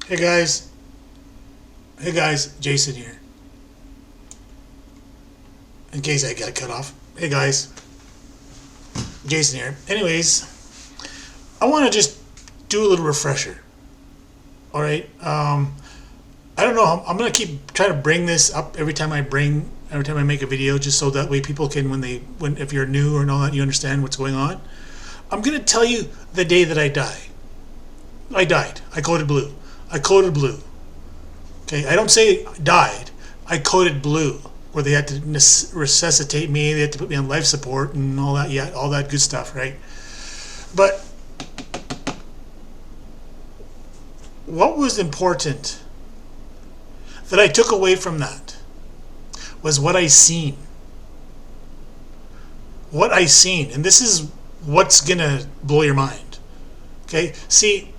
Hey guys. Hey guys, Jason here. In case I got cut off. Hey guys, Jason here. Anyways, I want to just do a little refresher. All right. I don't know. I'm gonna keep trying to bring this up every time I make a video, just so that way people can, when if you're new or not, you understand what's going on. I'm gonna tell you the day that I die. I died. I coded blue. I coded blue. Okay, I don't say died. I coded blue, where they had to resuscitate me. They had to put me on life support and all that. Yeah, all that good stuff, right? But what was important that I took away from that was what I seen. What I seen, and this is what's gonna blow your mind. Okay, see,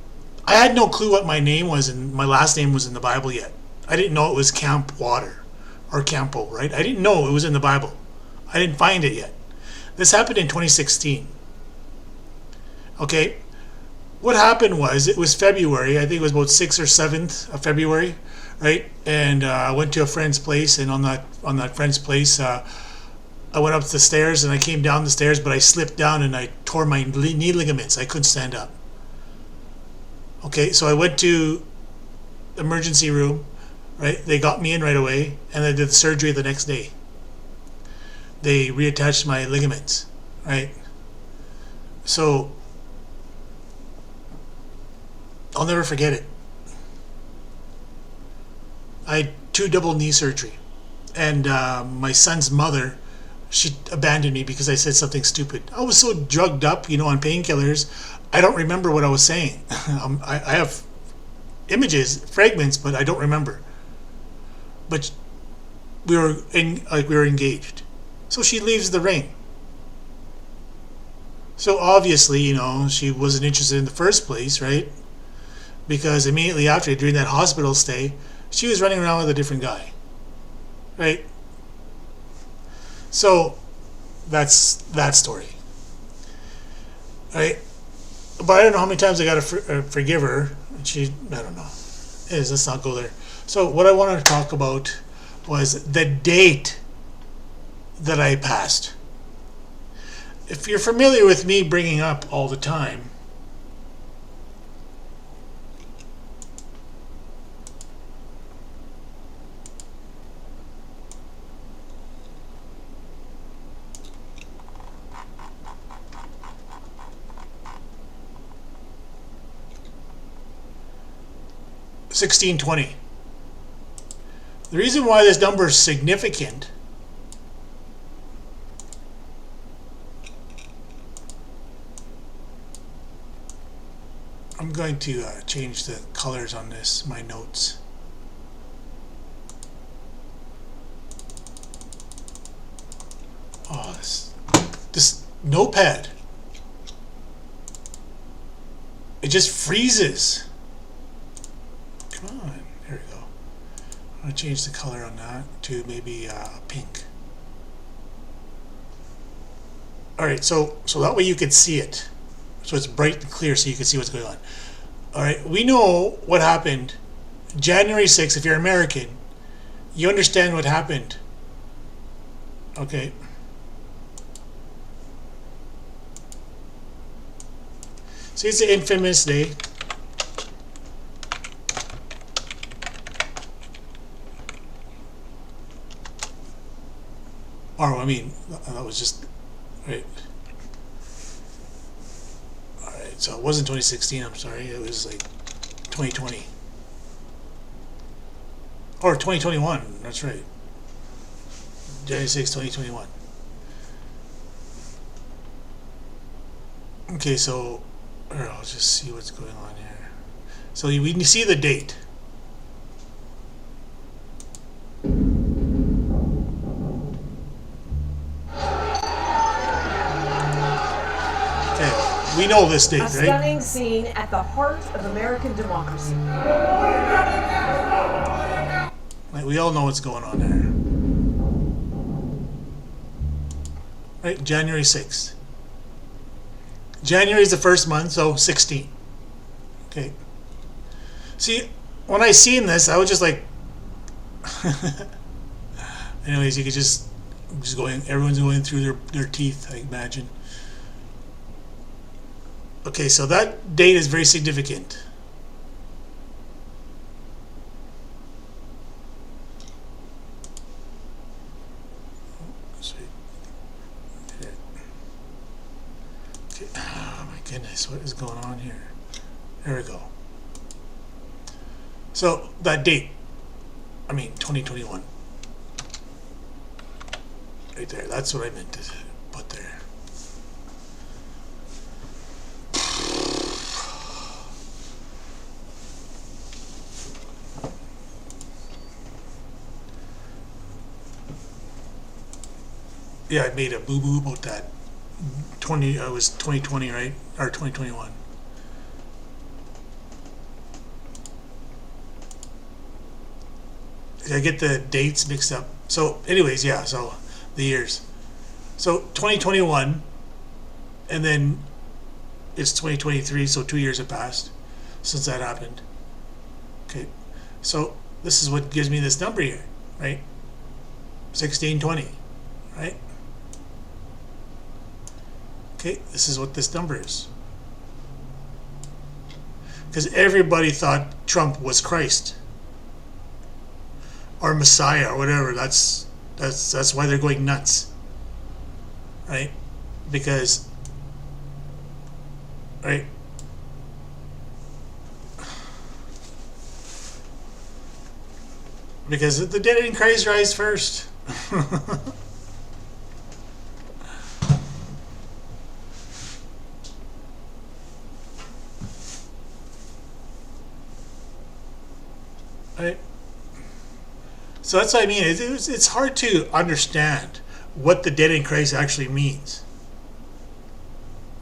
I had no clue what my name was, and my last name was in the Bible yet. I didn't know it was Camp Water or Campo, right? I didn't know it was in the Bible. I didn't find it yet. This happened in 2016. Okay, what happened was, it was February. I think it was about 6th or 7th of February, right? And I went to a friend's place, and on that friend's place, I went up the stairs and I came down the stairs, but I slipped down and I tore my knee ligaments. I couldn't stand up. Okay, so I went to the emergency room, right? They got me in right away, and they did the surgery the next day. They reattached my ligaments, right? So I'll never forget it. I had 2 double knee surgery, and my son's mother, she abandoned me because I said something stupid. I was so drugged up, on painkillers, I don't remember what I was saying. I have images, fragments, but I don't remember. But we were engaged. So she leaves the ring. So obviously, she wasn't interested in the first place, right? Because immediately after, during that hospital stay, she was running around with a different guy, right? So that's that story, right? But I don't know how many times I got to forgive her. And I don't know. Let's not go there. So what I wanted to talk about was the date that I passed. If you're familiar with me bringing up all the time, $1620. The reason why this number is significant I'm going to change the colors on my notes. Oh, this notepad, it just freezes. Come on, there we go. I'm going to change the color on that to maybe pink. Alright, so that way you can see it. So it's bright and clear, so you can see what's going on. Alright, we know what happened January 6th. If you're American, you understand what happened. Okay. See, it's the infamous day. Or, I mean, that was just, right. Alright, so it wasn't 2016, I'm sorry, it was like 2020. Or 2021, that's right. January 6, 2021. Okay, so, I'll just see what's going on here. So we see the date. We know this date, right? A stunning scene at the heart of American democracy. Like, we all know what's going on there. Right? January 6th. January is the first month, so 16. Okay. See, when I seen this, I was just like, anyways, you could just going, everyone's going through their teeth, I imagine. Okay, so that date is very significant. Okay. Oh my goodness, what is going on here? There we go. So that date, 2021. Right there, that's what I meant to put there. Yeah, I made a boo-boo about that. It was 2020, right? Or 2021. I get the dates mixed up. So anyways, yeah, so the years. So 2021, and then it's 2023, so 2 years have passed since that happened. Okay, so this is what gives me this number here, right? 1620, right? Okay, this is what this number is. Because everybody thought Trump was Christ or Messiah or whatever. That's why they're going nuts, right? Because, right? Because the dead in Christ rise first. Right? So that's what I mean. It's hard to understand what the dead in Christ actually means,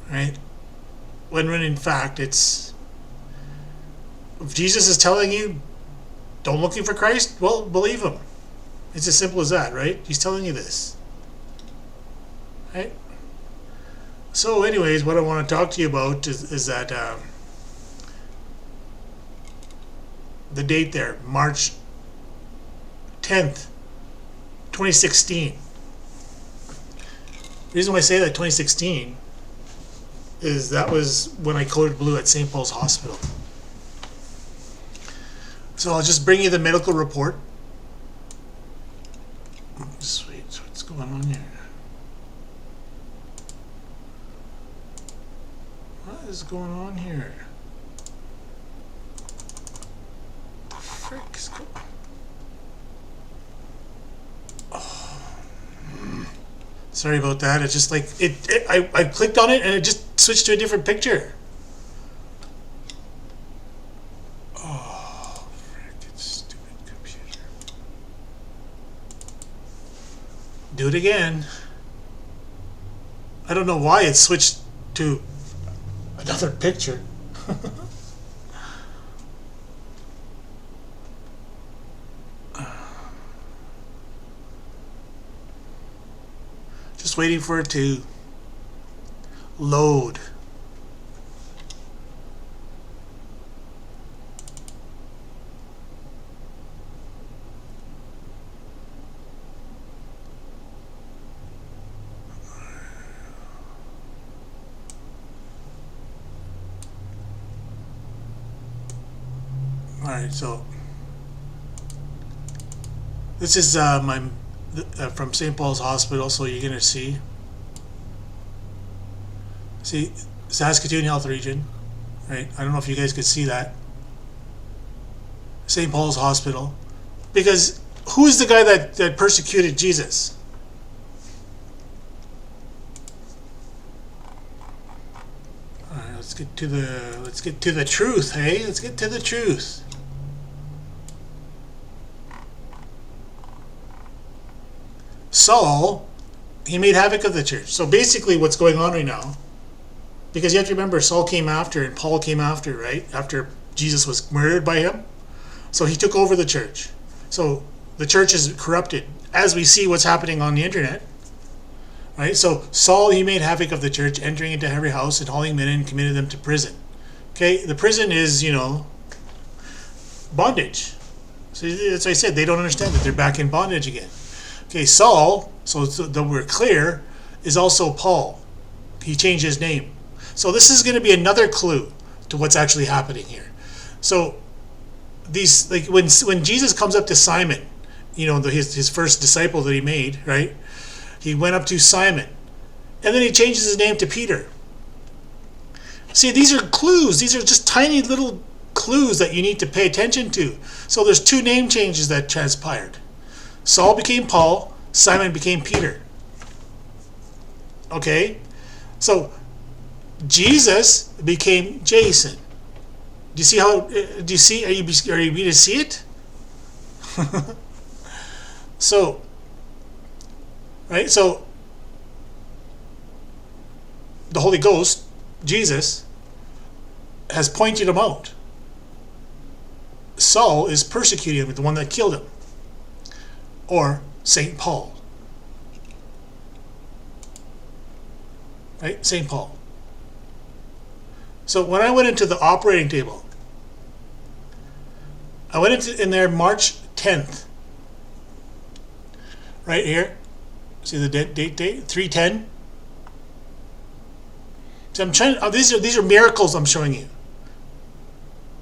right? When in fact it's, if Jesus is telling you don't looking for Christ, well, believe him. It's as simple as that, right? He's telling you this, right? So anyways, what I want to talk to you about is that the date there, March 10th, 2016. The reason why I say that 2016 is that was when I coded blue at St. Paul's Hospital. So I'll just bring you the medical report. Sweet, so what's going on here? What is going on here? The frick is going on? Sorry about that. It's just like I clicked on it and it just switched to a different picture. Oh, frickin' stupid computer. Do it again. I don't know why it switched to another picture. Just waiting for it to load. Alright, so this is my from St. Paul's Hospital, so you're gonna see Saskatoon Health Region, right? I don't know if you guys could see that. St. Paul's Hospital, because who's the guy that persecuted Jesus? All right, let's get to the truth, hey? Let's get to the truth. Saul, he made havoc of the church. So basically what's going on right now, because you have to remember Saul came after and Paul came after, right? After Jesus was murdered by him. So he took over the church. So the church is corrupted, as we see what's happening on the internet. Right? So Saul, he made havoc of the church, entering into every house and hauling men in and committed them to prison. Okay? The prison is, bondage. So as I said, they don't understand that they're back in bondage again. Okay, Saul, so that we're clear, is also Paul. He changed his name. So this is going to be another clue to what's actually happening here. So these, like when Jesus comes up to Simon, you know, his first disciple that he made, right? He went up to Simon, and then he changes his name to Peter. See, these are clues. These are just tiny little clues that you need to pay attention to. So there's two name changes that transpired. Saul became Paul, Simon became Peter. Okay? So Jesus became Jason. Do you see how, do you see, are you going to see it? So, right, so the Holy Ghost, Jesus, has pointed him out. Saul is persecuting him, the one that killed him. Or St. Paul. Right? St. Paul. So when I went into the operating table, I went in there March 10th. Right here. See the date? 3/10. So I'm trying. These are miracles I'm showing you.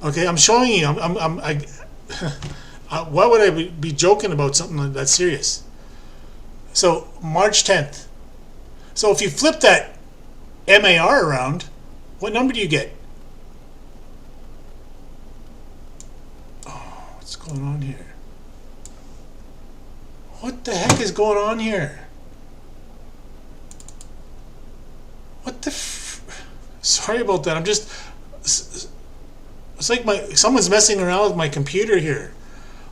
Okay, I'm showing you. Why would I be joking about something like that serious? So March 10th. So if you flip that MAR around, what number do you get? Oh, what's going on here? What the heck is going on here? What the sorry about that. I'm just, it's like someone's messing around with my computer here.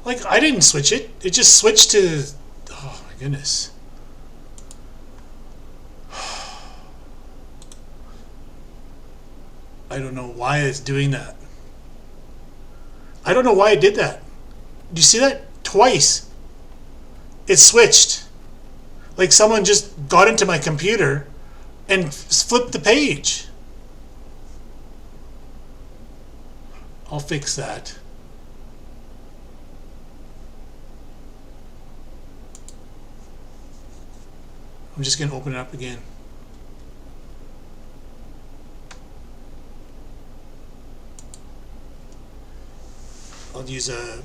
Like, I didn't switch it. It just switched to, oh my goodness. I don't know why it's doing that. I don't know why it did that. Do you see that? Twice. It switched. Like someone just got into my computer and flipped the page. I'll fix that. I'm just going to open it up again. I'll use a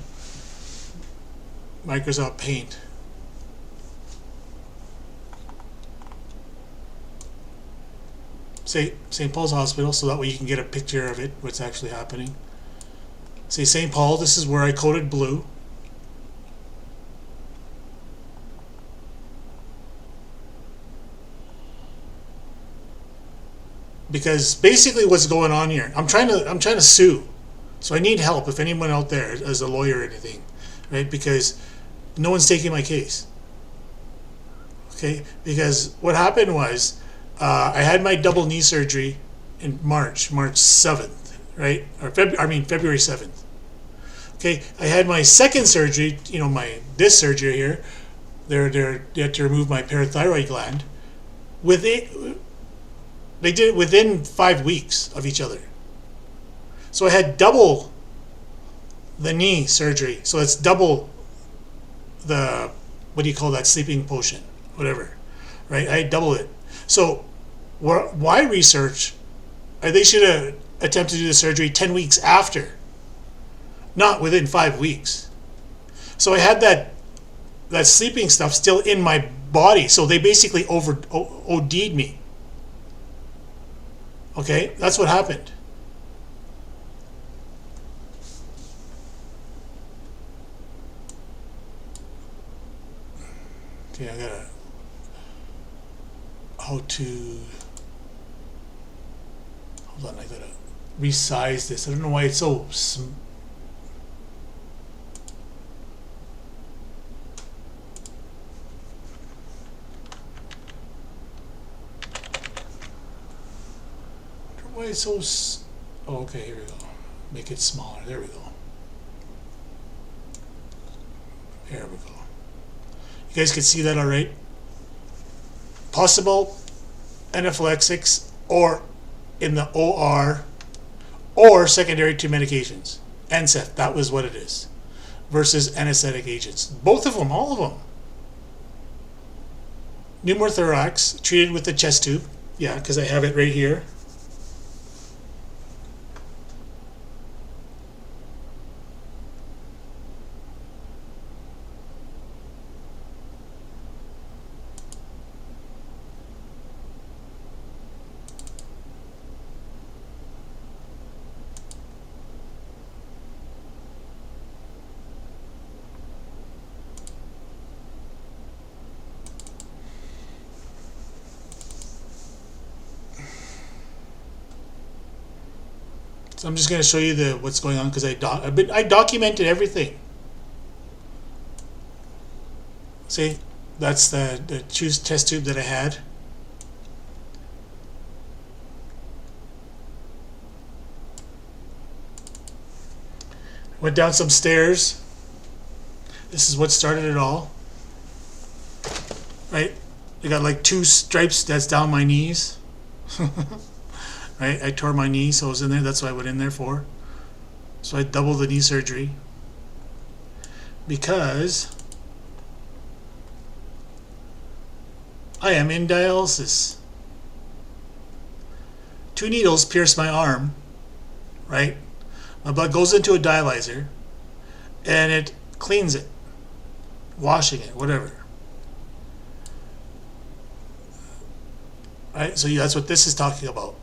Microsoft Paint. Say St. Paul's Hospital, so that way you can get a picture of it, what's actually happening. Say St. Paul, this is where I coded blue. Because basically what's going on here, I'm trying to sue. So I need help if anyone out there is a lawyer or anything, right? Because no one's taking my case. Okay? Because what happened was I had my double knee surgery in March 7th, right? Or February 7th. Okay, I had my second surgery, you know, this surgery here. They had to remove my parathyroid gland. They did it within 5 weeks of each other. So I had double the knee surgery. So it's double the, what do you call that, sleeping potion, whatever, right? I double it. So why research? They should have attempted to do the surgery 10 weeks after, not within 5 weeks. So I had that sleeping stuff still in my body. So they basically OD'd me. Okay, that's what happened. Okay, I gotta, hold on, I gotta resize this. I don't know why it's so why it's so oh, okay, here we go. Make it smaller. There we go. There we go. You guys can see that all right? Possible anaphylaxis or in the OR or secondary to medications. NSAID, that was what it is, versus anesthetic agents. Both of them, all of them. Pneumothorax, treated with the chest tube. Yeah, because I have it right here. So I'm just going to show you what's going on because I documented everything. See, that's the choose test tube that I had. Went down some stairs. This is what started it all. Right? I got like 2 stripes that's down my knees. Right? I tore my knee, so I was in there. That's what I went in there for. So I doubled the knee surgery. Because I am in dialysis. 2 needles pierce my arm, right? My blood goes into a dialyzer, and it cleans it, washing it, whatever. Right? So that's what this is talking about.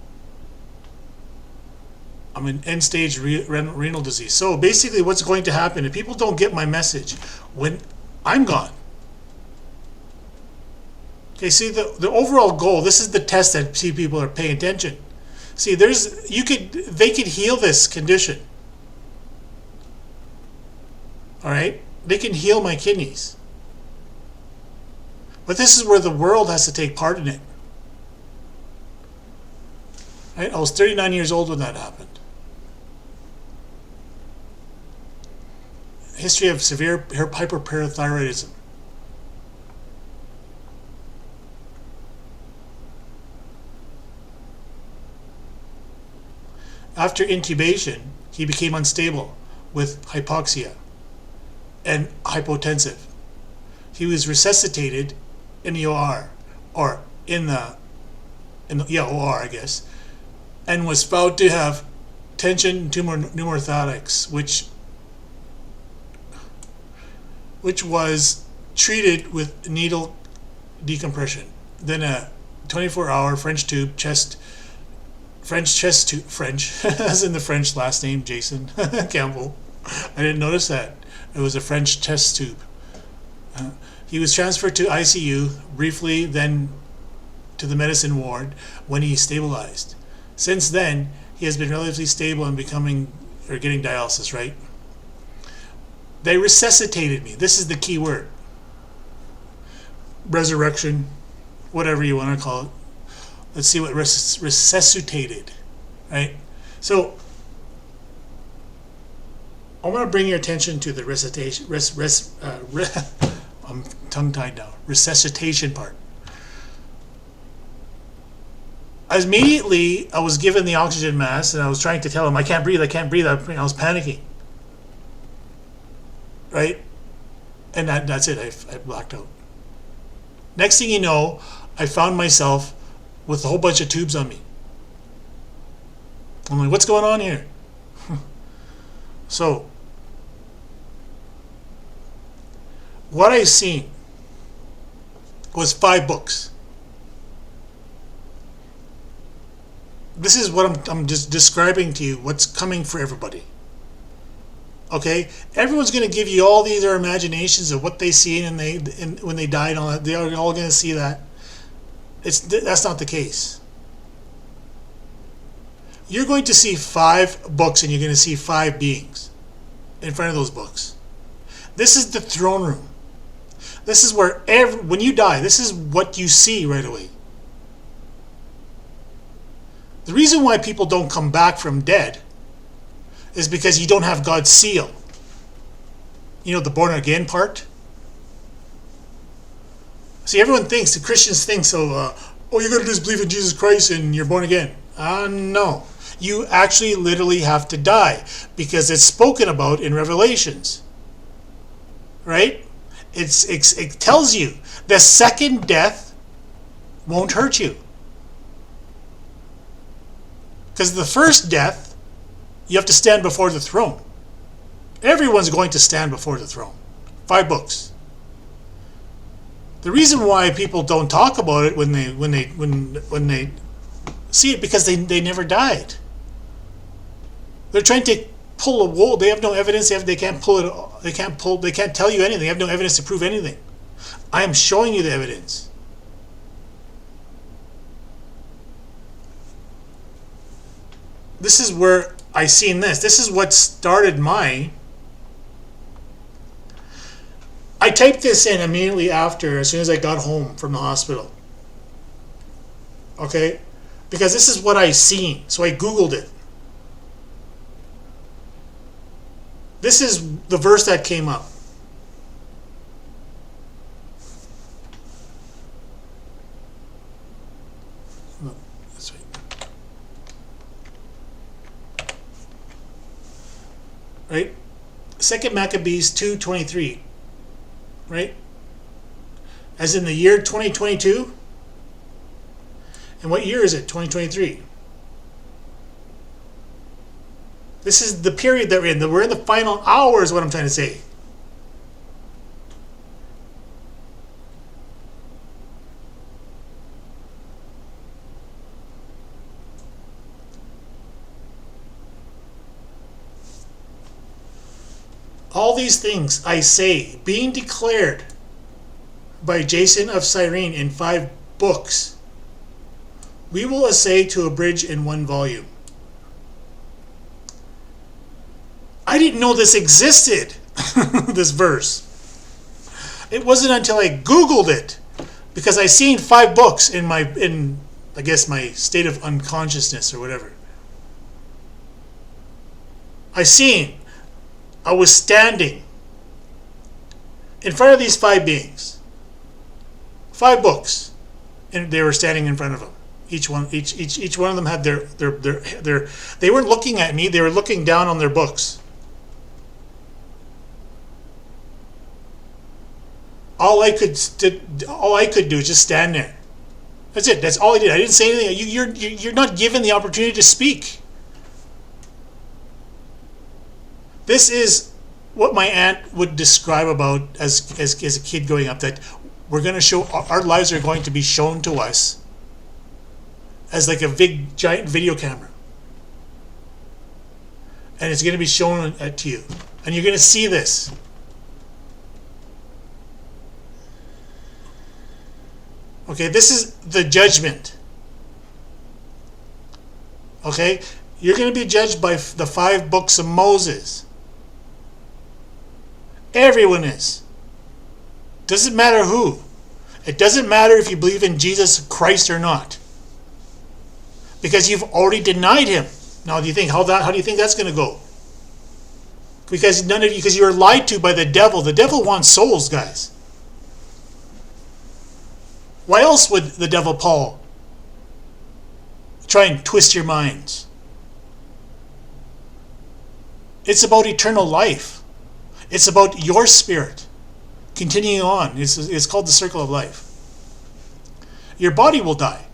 I'm in end-stage renal disease. So basically what's going to happen if people don't get my message when I'm gone? Okay, see the overall goal, this is the test that people are paying attention. See, they could heal this condition. All right? They can heal my kidneys. But this is where the world has to take part in it. Right? I was 39 years old when that happened. History of severe hyperparathyroidism. After intubation, he became unstable with hypoxia and hypotensive. He was resuscitated in the OR, or in the OR, I guess, and was found to have tension pneumothorax, which was treated with needle decompression. Then a 24-hour French chest tube, as in the French last name, Jason Campbell. I didn't notice that. It was a French chest tube. He was transferred to ICU briefly, then to the medicine ward when he stabilized. Since then, he has been relatively stable and getting dialysis, right? They resuscitated me. This is the key word. Resurrection, whatever you want to call it. Let's see what resuscitated, right? So I want to bring your attention to the resuscitation. I'm tongue-tied now. Resuscitation part. Immediately, I was given the oxygen mask, and I was trying to tell him, I can't breathe. I was panicking. Right? And that's it. I blacked out. Next thing you know, I found myself with a whole bunch of tubes on me. I'm like, what's going on here? So, what I seen was 5 books. This is what I'm just describing to you, what's coming for everybody. Okay, everyone's going to give you all their imaginations of what they see, and when they die and all that, they're all going to see that. That's not the case. You're going to see 5 books, and you're going to see 5 beings in front of those books. This is the throne room. This is where when you die, this is what you see right away. The reason why people don't come back from dead is because you don't have God's seal. You know, the born again part? See, everyone thinks, the Christians think, so, you're going to just believe in Jesus Christ and you're born again. No. You actually literally have to die because it's spoken about in Revelations. Right? It tells you the second death won't hurt you. Because the first death, you have to stand before the throne. Everyone's going to stand before the throne. 5 books. The reason why people don't talk about it when they see it, because they never died. They're trying to pull a wool. They have no evidence. They can't pull it. They can't tell you anything. They have no evidence to prove anything. I am showing you the evidence. This is where I seen this. This is what started my. I typed this in immediately after, as soon as I got home from the hospital. Okay? Because this is what I seen. So I Googled it. This is the verse that came up. Oh, that's right. 2 Maccabees 2:23. Right? As in the year 2022. And what year is it? 2023. This is the period that we're in. We're in the final hours, what I'm trying to say. All these things I say, being declared by Jason of Cyrene in 5 books, we will essay to abridge in 1 volume. I didn't know this existed, this verse. It wasn't until I Googled it, because I seen 5 books in I guess my state of unconsciousness or whatever. I was standing in front of these 5 beings. 5 books. And they were standing in front of them. Each one of them had their they weren't looking at me, they were looking down on their books. All I could do is just stand there. That's it. That's all I did. I didn't say anything. You're not given the opportunity to speak. This is what my aunt would describe about as a kid growing up, that we're going to show, our lives are going to be shown to us as like a big giant video camera. And it's going to be shown to you. And you're going to see this. Okay, this is the judgment. Okay, you're going to be judged by the 5 books of Moses. Everyone is. Doesn't matter who. It doesn't matter if you believe in Jesus Christ or not, because you've already denied him. Now, do you think how do you think that's going to go? Because you were lied to by the devil. The devil wants souls, guys. Why else would the devil, Paul, try and twist your minds? It's about eternal life. It's about your spirit continuing on. It's called the circle of life. Your body will die,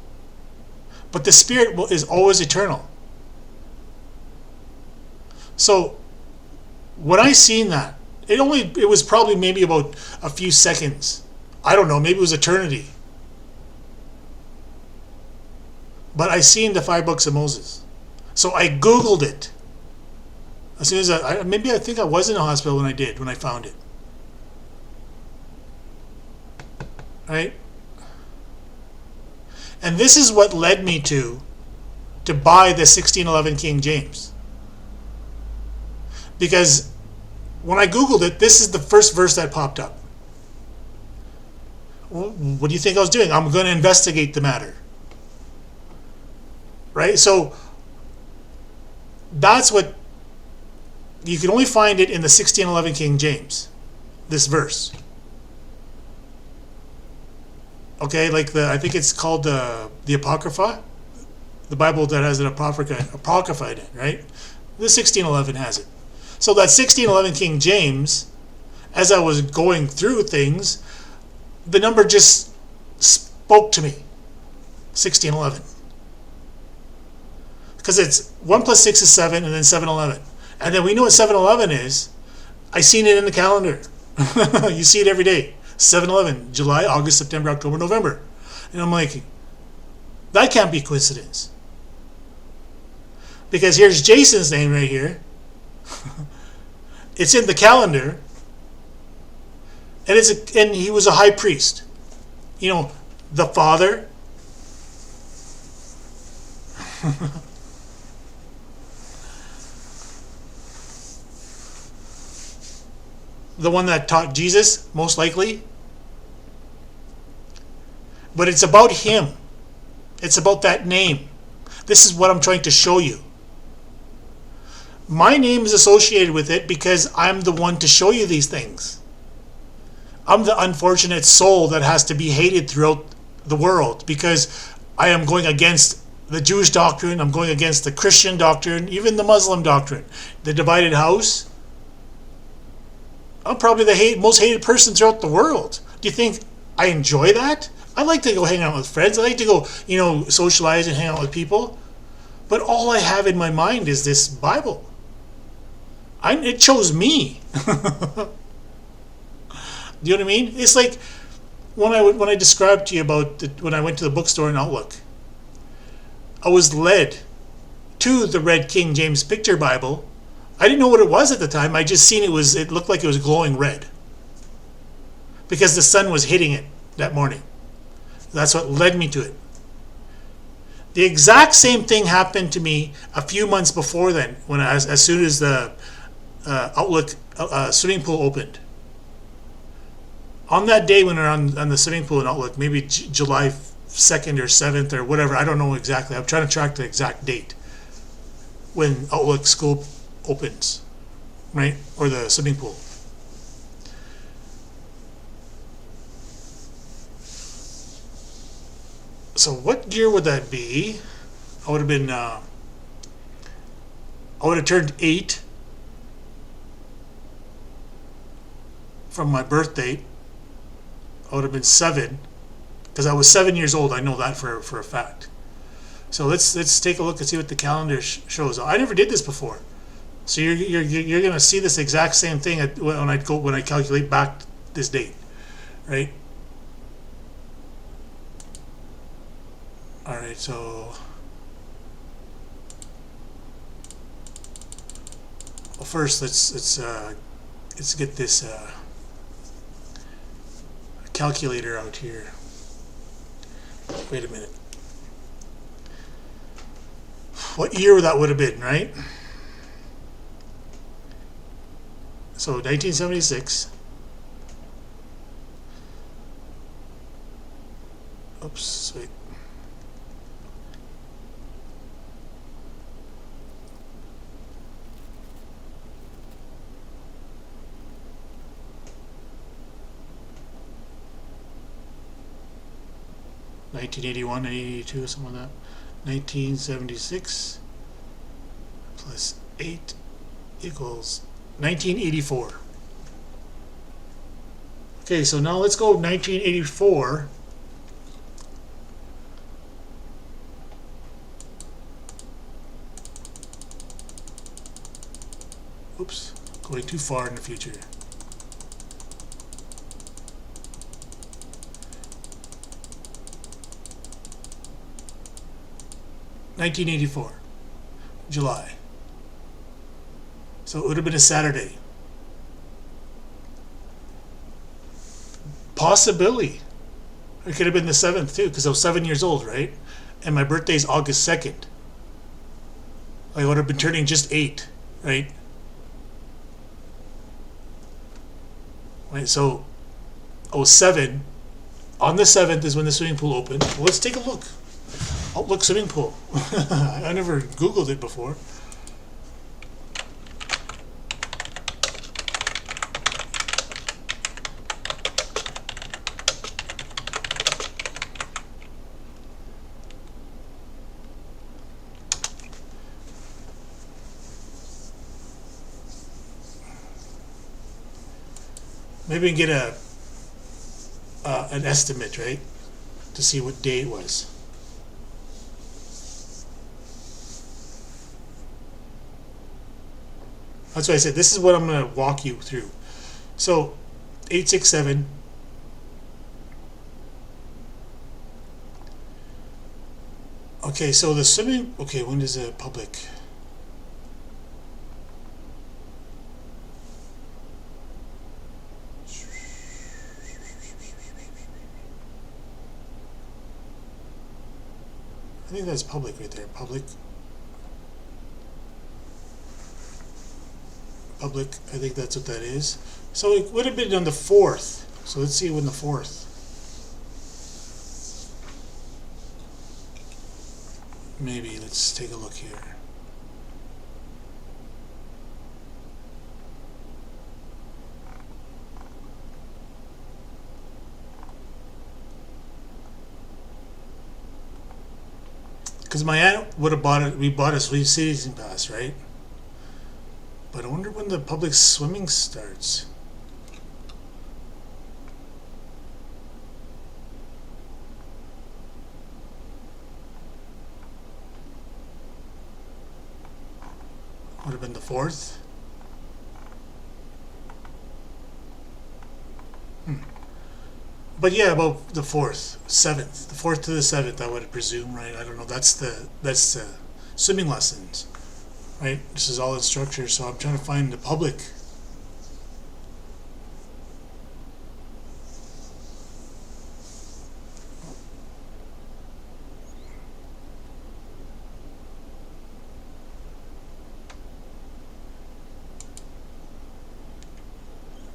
but the spirit is always eternal. So when I seen that, it was probably maybe about a few seconds. I don't know, maybe it was eternity. But I seen the 5 books of Moses. So I Googled it. As soon as I think I was in a hospital when I found it. Right? And this is what led me to buy the 1611 King James. Because when I Googled it, this is the first verse that popped up. Well, what do you think I was doing? I'm going to investigate the matter. Right? So that's what you can only find it in the 1611 King James, this verse. Okay, like I think it's called the Apocrypha. the Bible that has an apocrypha in it, right? The 1611 has it. So that 1611 King James, as I was going through things, the number just spoke to me. 1611. Because it's 1 plus 6 is 7, and then 711. And then we know what 711 is. I seen it in the calendar. You see it every day. 711, July, August, September, October, November. And I'm like, that can't be coincidence. Because here's Jason's name right here. It's in the calendar. And he was a high priest. You know, the father. The one that taught Jesus, most likely. But it's about him. It's about that name. This is what I'm trying to show you. My name is associated with it because I'm the one to show you these things. I'm the unfortunate soul that has to be hated throughout the world because I am going against the Jewish doctrine, I'm going against the Christian doctrine, even the Muslim doctrine. The divided house. I'm probably the most hated person throughout the world. Do you think I enjoy that? I like to go hang out with friends. I like to go, socialize and hang out with people. But all I have in my mind is this Bible. It chose me. Do you know what I mean? It's like when I described to you about when I went to the bookstore in Outlook. I was led to the Red King James Picture Bible. I didn't know what it was at the time. I just seen it looked like it was glowing red. Because the sun was hitting it that morning. That's what led me to it. The exact same thing happened to me a few months before then, when as soon as the Outlook swimming pool opened. On that day when we were on the swimming pool in Outlook, maybe July 2nd or 7th or whatever, I don't know exactly. I'm trying to track the exact date when Outlook school opens, right? Or the swimming pool. So what year would that be? I would have turned 8 from my birth date. I would have been 7 because I was 7 years old. I know that for a fact. So let's take a look and see what the calendar shows. I never did this before, so you're gonna see this exact same thing when I calculate back this date, right? All right, so first let's get this calculator out here. Wait a minute. What year that would have been, right? So 1976. Oops, wait. (1981, 1982, something like that). 1976 plus 8 equals 1984. Okay, so now let's go 1984. Oops, going too far in the future. (1984) July. So it would have been a Saturday. Possibility. It could have been the 7th too, because I was 7 years old, right? And my birthday is August 2nd. I would have been turning just 8, right? Right, so I was 7. On the 7th is when the swimming pool opened. Well, let's take a look. Outlook swimming pool. I never Googled it before. Maybe we can get an estimate, right? To see what day it was. That's why I said this is what I'm going to walk you through. So 867. Okay, so the swimming. Okay, when does the public? I think that's public right there. Public. Public. I think that's what that is. So it would have been on the 4th. So let's see when the 4th. Maybe let's take a look here. Because my aunt would have bought it. We bought a season pass, right? But I wonder when the public swimming starts. Would have been the 4th. But yeah, about the 4th, 7th, the 4th to the 7th, I would presume, right? I don't know. That's the swimming lessons, right? This is all in structure, so I'm trying to find the public.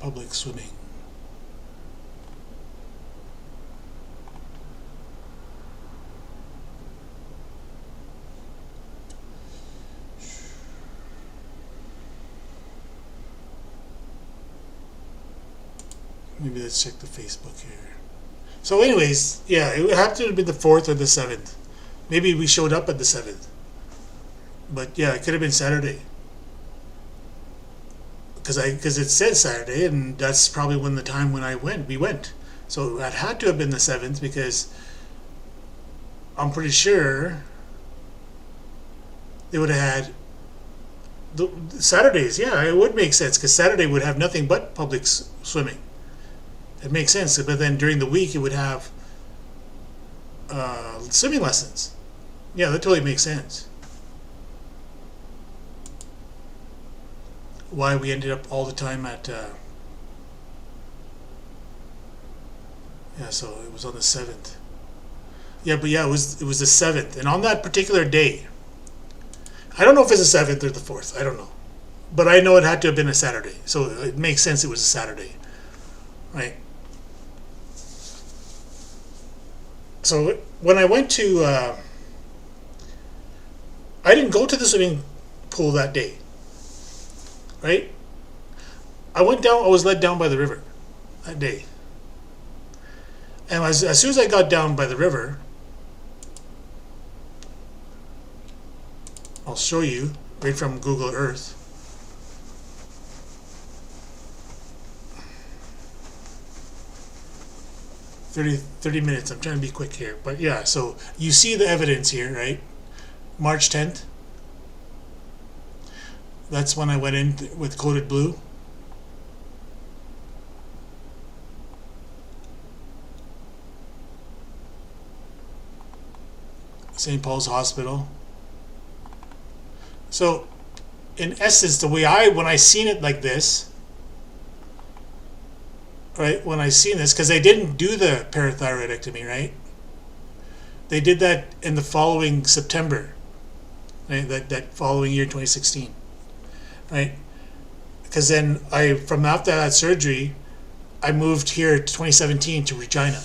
Public swimming. Maybe let's check the Facebook here. So anyways, yeah, it would have to be the 4th or the 7th. Maybe we showed up at the 7th. But yeah, it could have been Saturday. Because it said Saturday, and that's probably when the time when we went. So it had to have been the 7th, because I'm pretty sure they would have had the Saturdays. Yeah, it would make sense, because Saturday would have nothing but public swimming. It makes sense, but then during the week it would have swimming lessons. Yeah, that totally makes sense. Why we ended up all the time at yeah, so it was on the 7th. Yeah, but yeah, it was the 7th, and on that particular day, I don't know if it's the 7th or the 4th. I don't know, but I know it had to have been a Saturday, so it makes sense it was a Saturday, right? So when I went to, I didn't go to the swimming pool that day, right? I went down. I was led down by the river that day, and as soon as I got down by the river, I'll show you right from Google Earth. Thirty minutes. I'm trying to be quick here, but yeah. So you see the evidence here, right? March 10th. That's when I went in with coded blue. St. Paul's Hospital. So, in essence, the way when I seen it like this, right? When I seen this, because they didn't do the parathyroidectomy, right? They did that in the following September, right? That following year, 2016, right? Because then from after that surgery, I moved here to 2017 to Regina.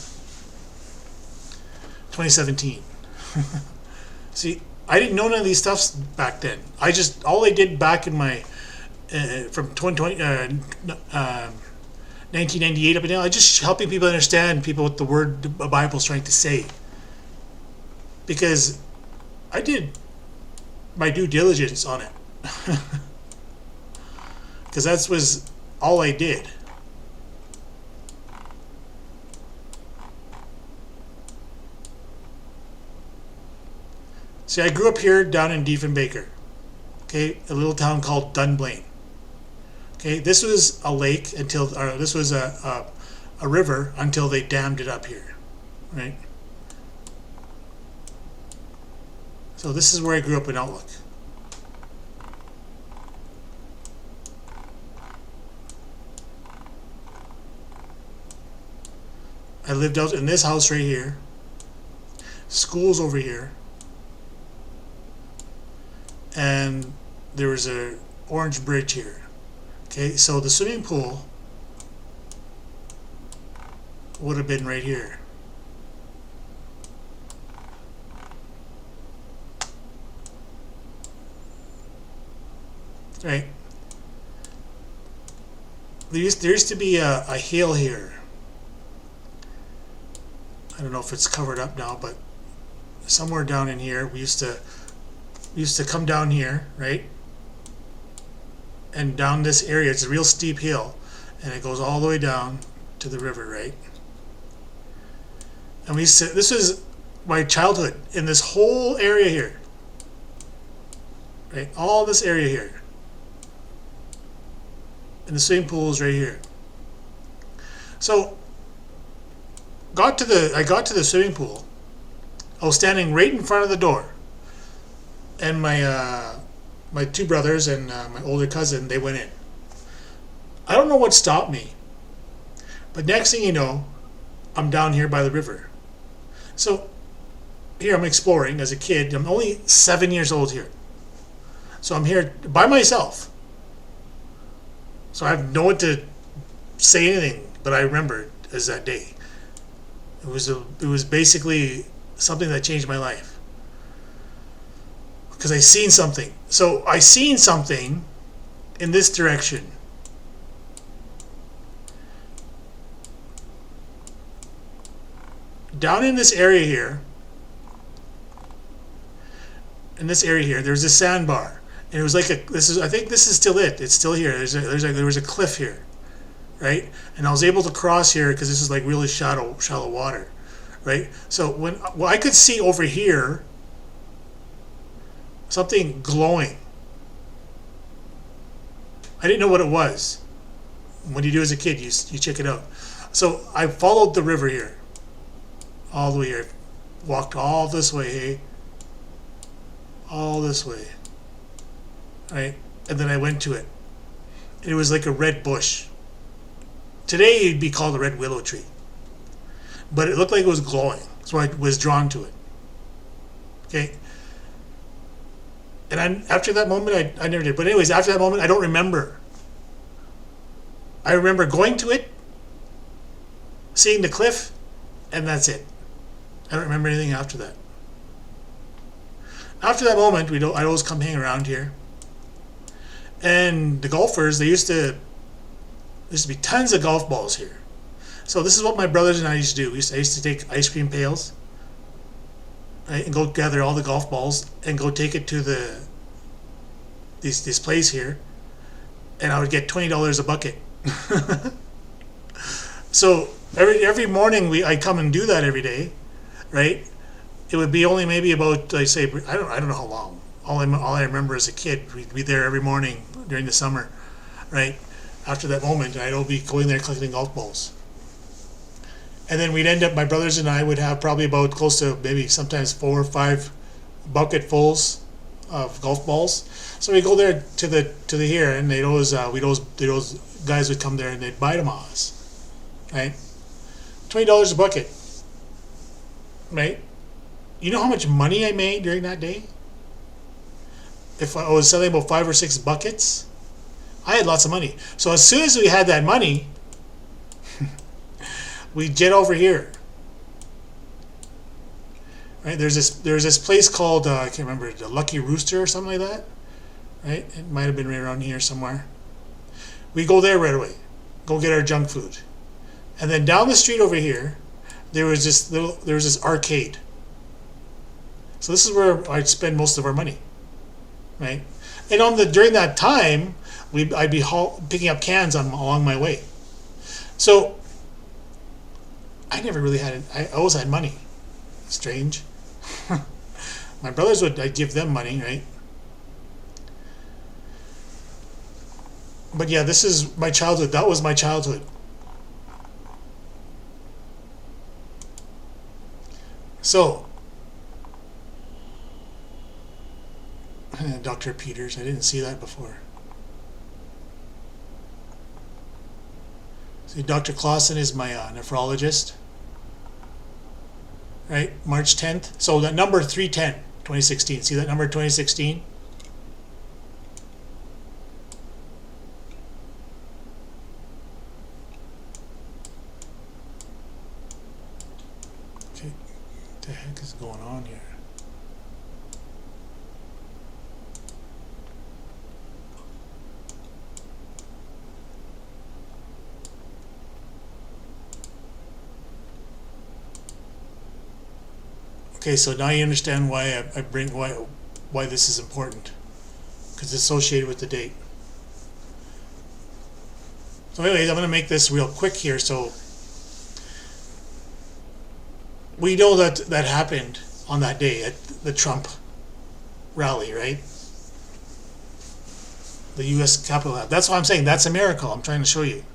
2017. See, I didn't know none of these stuffs back then. All I did back in my from 1998 up and down, I just helping people understand what the word the Bible's trying to say. Because I did my due diligence on it. Because that was all I did. See, I grew up here down in Diefenbaker, okay, a little town called Dunblane. Okay, this was a lake until, or this was a river until they dammed it up here, right? So this is where I grew up in Outlook. I lived out in this house right here. School's over here. And there was a orange bridge here. Okay, so the swimming pool would have been right here. Right. There used to be a hill here. I don't know if it's covered up now, but somewhere down in here we used to come down here, right? And down this area, it's a real steep hill, and it goes all the way down to the river, right? And we used to, this was my childhood in this whole area here, right? All this area here. And the swimming pool is right here. So I got to the swimming pool. I was standing right in front of the door, and my two brothers and my older cousin, they went in. I don't know what stopped me, but next thing you know, I'm down here by the river. So here I'm exploring as a kid. I'm only 7 years old here, so I'm here by myself. So I have no one to say anything, but I remember it as that day. It was basically something that changed my life, because I seen something. So I seen something in this direction. Down in this area here, there's a sandbar. And it was like I think this is still it. It's still here. There was a cliff here, right? And I was able to cross here because this is like really shallow water, right? So I could see over here something glowing. I didn't know what it was. What you do as a kid, you check it out. So I followed the river here, all the way here, walked all this way, hey, all this way. Right, and then I went to it. It was like a red bush. Today it'd be called a red willow tree, but it looked like it was glowing, so I was drawn to it. Okay, and after that moment, I never did. But anyways, after that moment, I don't remember. I remember going to it, seeing the cliff, and that's it. I don't remember anything after that. After that moment, I'd always come hang around here. And the golfers, there used to be tons of golf balls here. So this is what my brothers and I used to do. I used to take ice cream pails, right, and go gather all the golf balls and go take it to this place here, and I would get $20 a bucket. So every morning I'd come and do that every day, right? It would be only maybe about, I don't know how long. All I remember as a kid, we'd be there every morning during the summer, right? After that moment, I'd be going there collecting golf balls. And then we'd end up, my brothers and I would have probably about close to maybe sometimes 4 or 5 bucketfuls of golf balls. So we go there to the here, and those guys would come there and they'd buy them off us, right? $20 a bucket, right? You know how much money I made during that day? If I was selling about 5 or 6 buckets, I had lots of money. So as soon as we had that money, we'd jet over here. Right? There's this place called I can't remember, the Lucky Rooster or something like that. Right? It might have been right around here somewhere. We go there right away, go get our junk food, and then down the street over here, there was this arcade. So this is where I'd spend most of our money. Right, and during that time, I'd be picking up cans along my way. So I never really I always had money. Strange, My brothers I'd give them money, right? But yeah, this is my childhood. That was my childhood. So, Dr. Peters, I didn't see that before. See, Dr. Clausen is my nephrologist. Right, March 10th. So that number 310, 2016. See that number 2016? Okay, what the heck is going on here? Okay, so now you understand why I bring why this is important, because it's associated with the date. So anyways, I'm going to make this real quick here. So we know that that happened on that day at the Trump rally, right? The U.S. Capitol. That's why I'm saying that's a miracle. I'm trying to show you.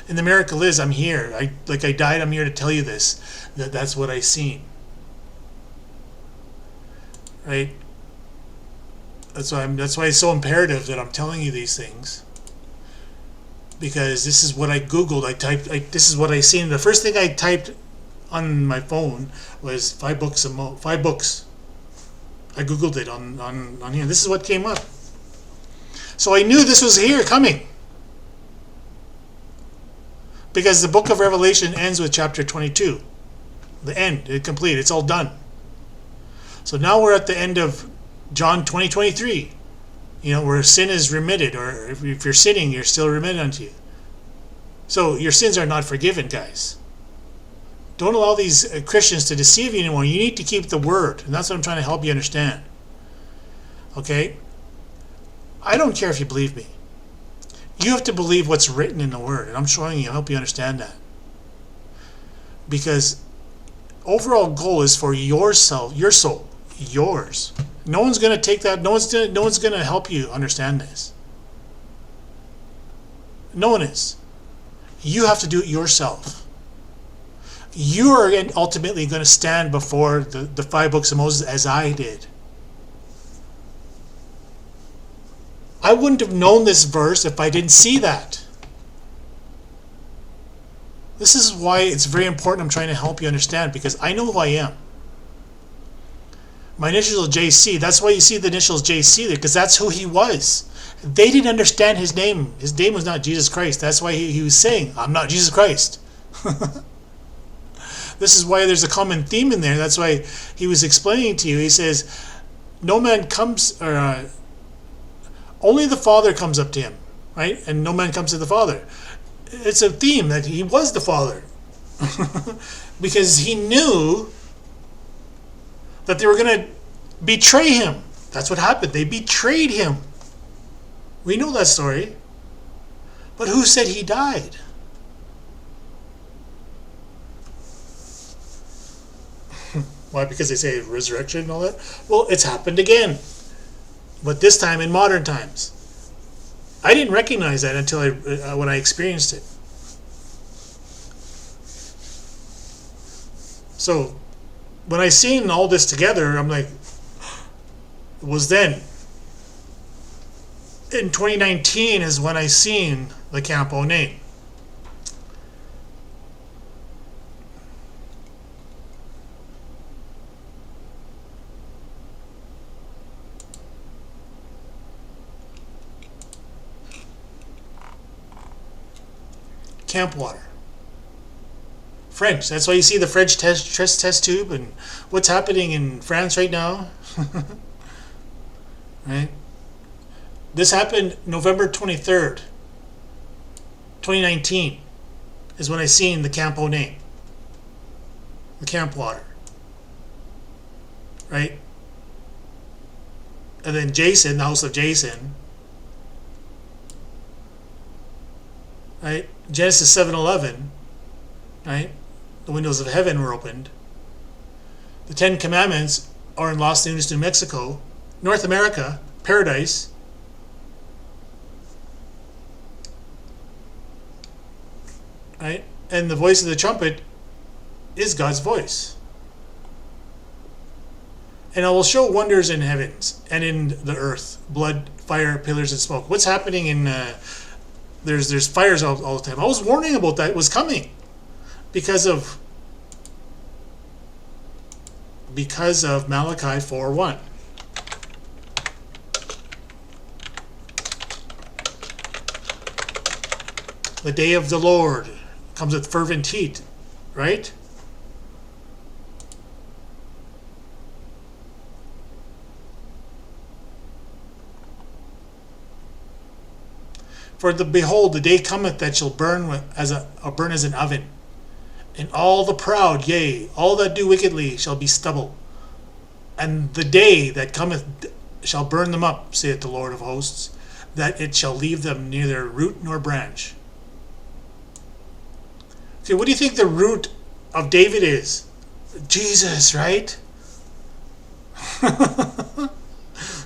And the miracle is I'm here. I died. I'm here to tell you this. That's what I seen. Right? That's why it's so imperative that I'm telling you these things, because this is what I googled. This is what I seen. The first thing I typed on my phone was 5 books. 5 books. I googled it on here. This is what came up. So I knew this was here coming, because the book of Revelation ends with chapter 22. The end. It's complete. It's all done. So now we're at the end of John 20:23, where sin is remitted, or if you're sinning, you're still remitted unto you. So your sins are not forgiven, guys. Don't allow these Christians to deceive you anymore. You need to keep the word, and that's what I'm trying to help you understand. Okay? I don't care if you believe me. You have to believe what's written in the word, and I'm showing you, I help you understand that. Because overall goal is for yourself, your soul. Yours. No one's going to take that. No one's going to help you understand this. No one is. You have to do it yourself. You are ultimately going to stand before the 5 books of Moses, as I did. I wouldn't have known this verse if I didn't see that. This is why it's very important. I'm trying to help you understand, because I know who I am. My initials are JC. That's why you see the initials JC there, because that's who he was. They didn't understand his name. His name was not Jesus Christ. That's why he was saying, I'm not Jesus Christ. This is why there's a common theme in there. That's why he was explaining to you. He says, no man comes, or only the Father comes up to him, right? And no man comes to the Father. It's a theme that he was the Father. Because he knew that they were going to betray him. That's what happened. They betrayed him. We know that story. But who said he died? Why? Because they say resurrection and all that? Well, it's happened again. But this time in modern times. I didn't recognize that until when I experienced it. So when I seen all this together, I'm like, it was then. In 2019 is when I seen the Campo name. Camp water. French. That's why you see the French test tube and what's happening in France right now. Right? This happened November 23rd, 2019 is when I seen the Campo name. The camp water. Right? And then Jason, the house of Jason. Right? Genesis 7:11, right? The windows of heaven were opened. The 10 Commandments or in Los Lunas, New Mexico, North America, paradise. Right? And the voice of the trumpet is God's voice. And I will show wonders in heavens and in the earth, blood, fire, pillars, and smoke. What's happening in there's fires all the time. I was warning about that. It was coming because of Malachi 4:1. The day of the Lord comes with fervent heat, right? For behold, the day cometh that shall burn as an oven, and all the proud, yea, all that do wickedly, shall be stubble. And the day that cometh shall burn them up, saith the Lord of hosts, that it shall leave them neither root nor branch. Okay, what do you think the root of David is? Jesus, right?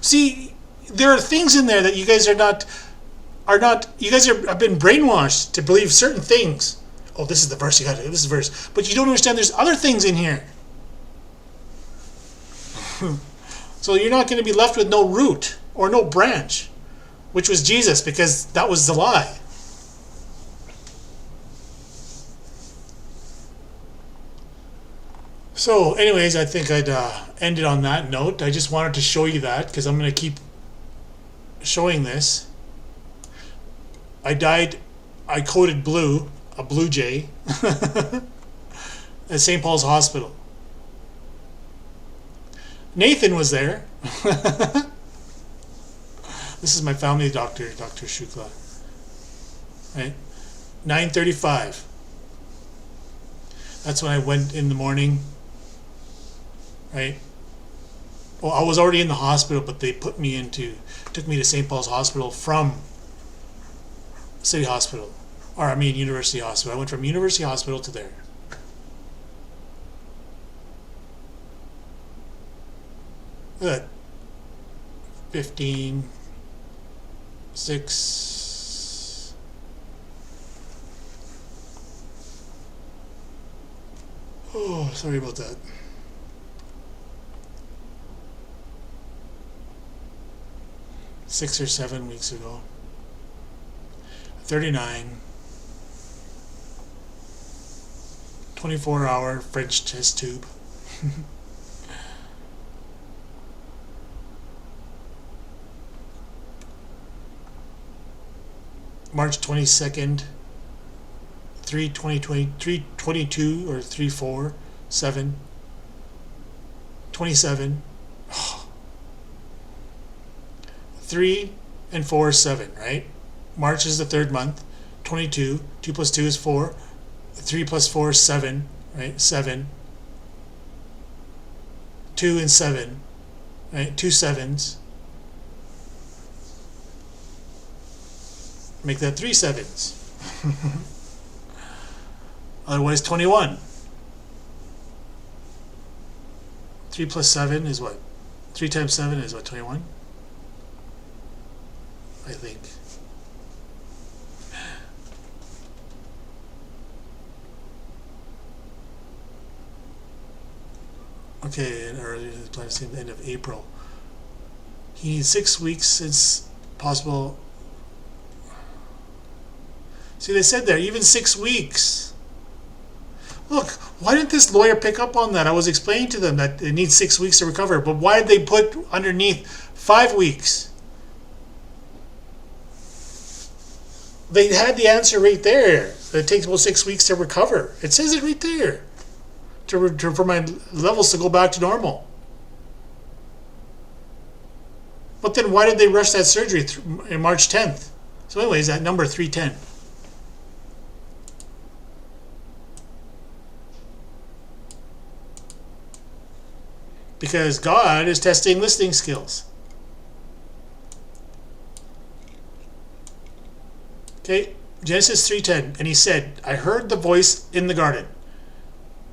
See, there are things in there that you guys have been brainwashed to believe certain things. Oh, this is the verse, you got it. This is the verse. But you don't understand there's other things in here. So you're not going to be left with no root or no branch, which was Jesus, because that was the lie. So anyways, I think I'd end it on that note. I just wanted to show you that because I'm going to keep showing this. I coded blue, a blue jay, at St. Paul's Hospital. Nathan was there. This is my family doctor, Dr. Shukla. Right? 9:35. That's when I went in the morning. Right? Well, I was already in the hospital, but they took me to St. Paul's Hospital from City Hospital, University Hospital. I went from University Hospital to there. Look at that. 15, 6. Oh, sorry about that. 6 or 7 weeks ago. 39. 24-hour French test tube. March 22nd, 3/20/22 or 3/4/7, 27. 3 and 4 is 7, right? March is the third month. 22. 2 plus 2 is 4. 3 plus 4 is 7, right? 7. 2 and 7, right? 2 sevens. Make that 3 sevens. Otherwise, 21. 3 plus 7 is what? 3 times 7 is what? 21? I think. Okay, and earlier the plan is the end of April. He needs 6 weeks since possible. See, they said there, even 6 weeks. Look, why didn't this lawyer pick up on that? I was explaining to them that it needs 6 weeks to recover, but why did they put underneath 5 weeks? They had the answer right there. It takes about 6 weeks to recover. It says it right there. For my levels to go back to normal. But then why did they rush that surgery in March 10th? So anyways, that number 310. Because God is testing listening skills. Okay, Genesis 3:10, and he said, I heard the voice in the garden,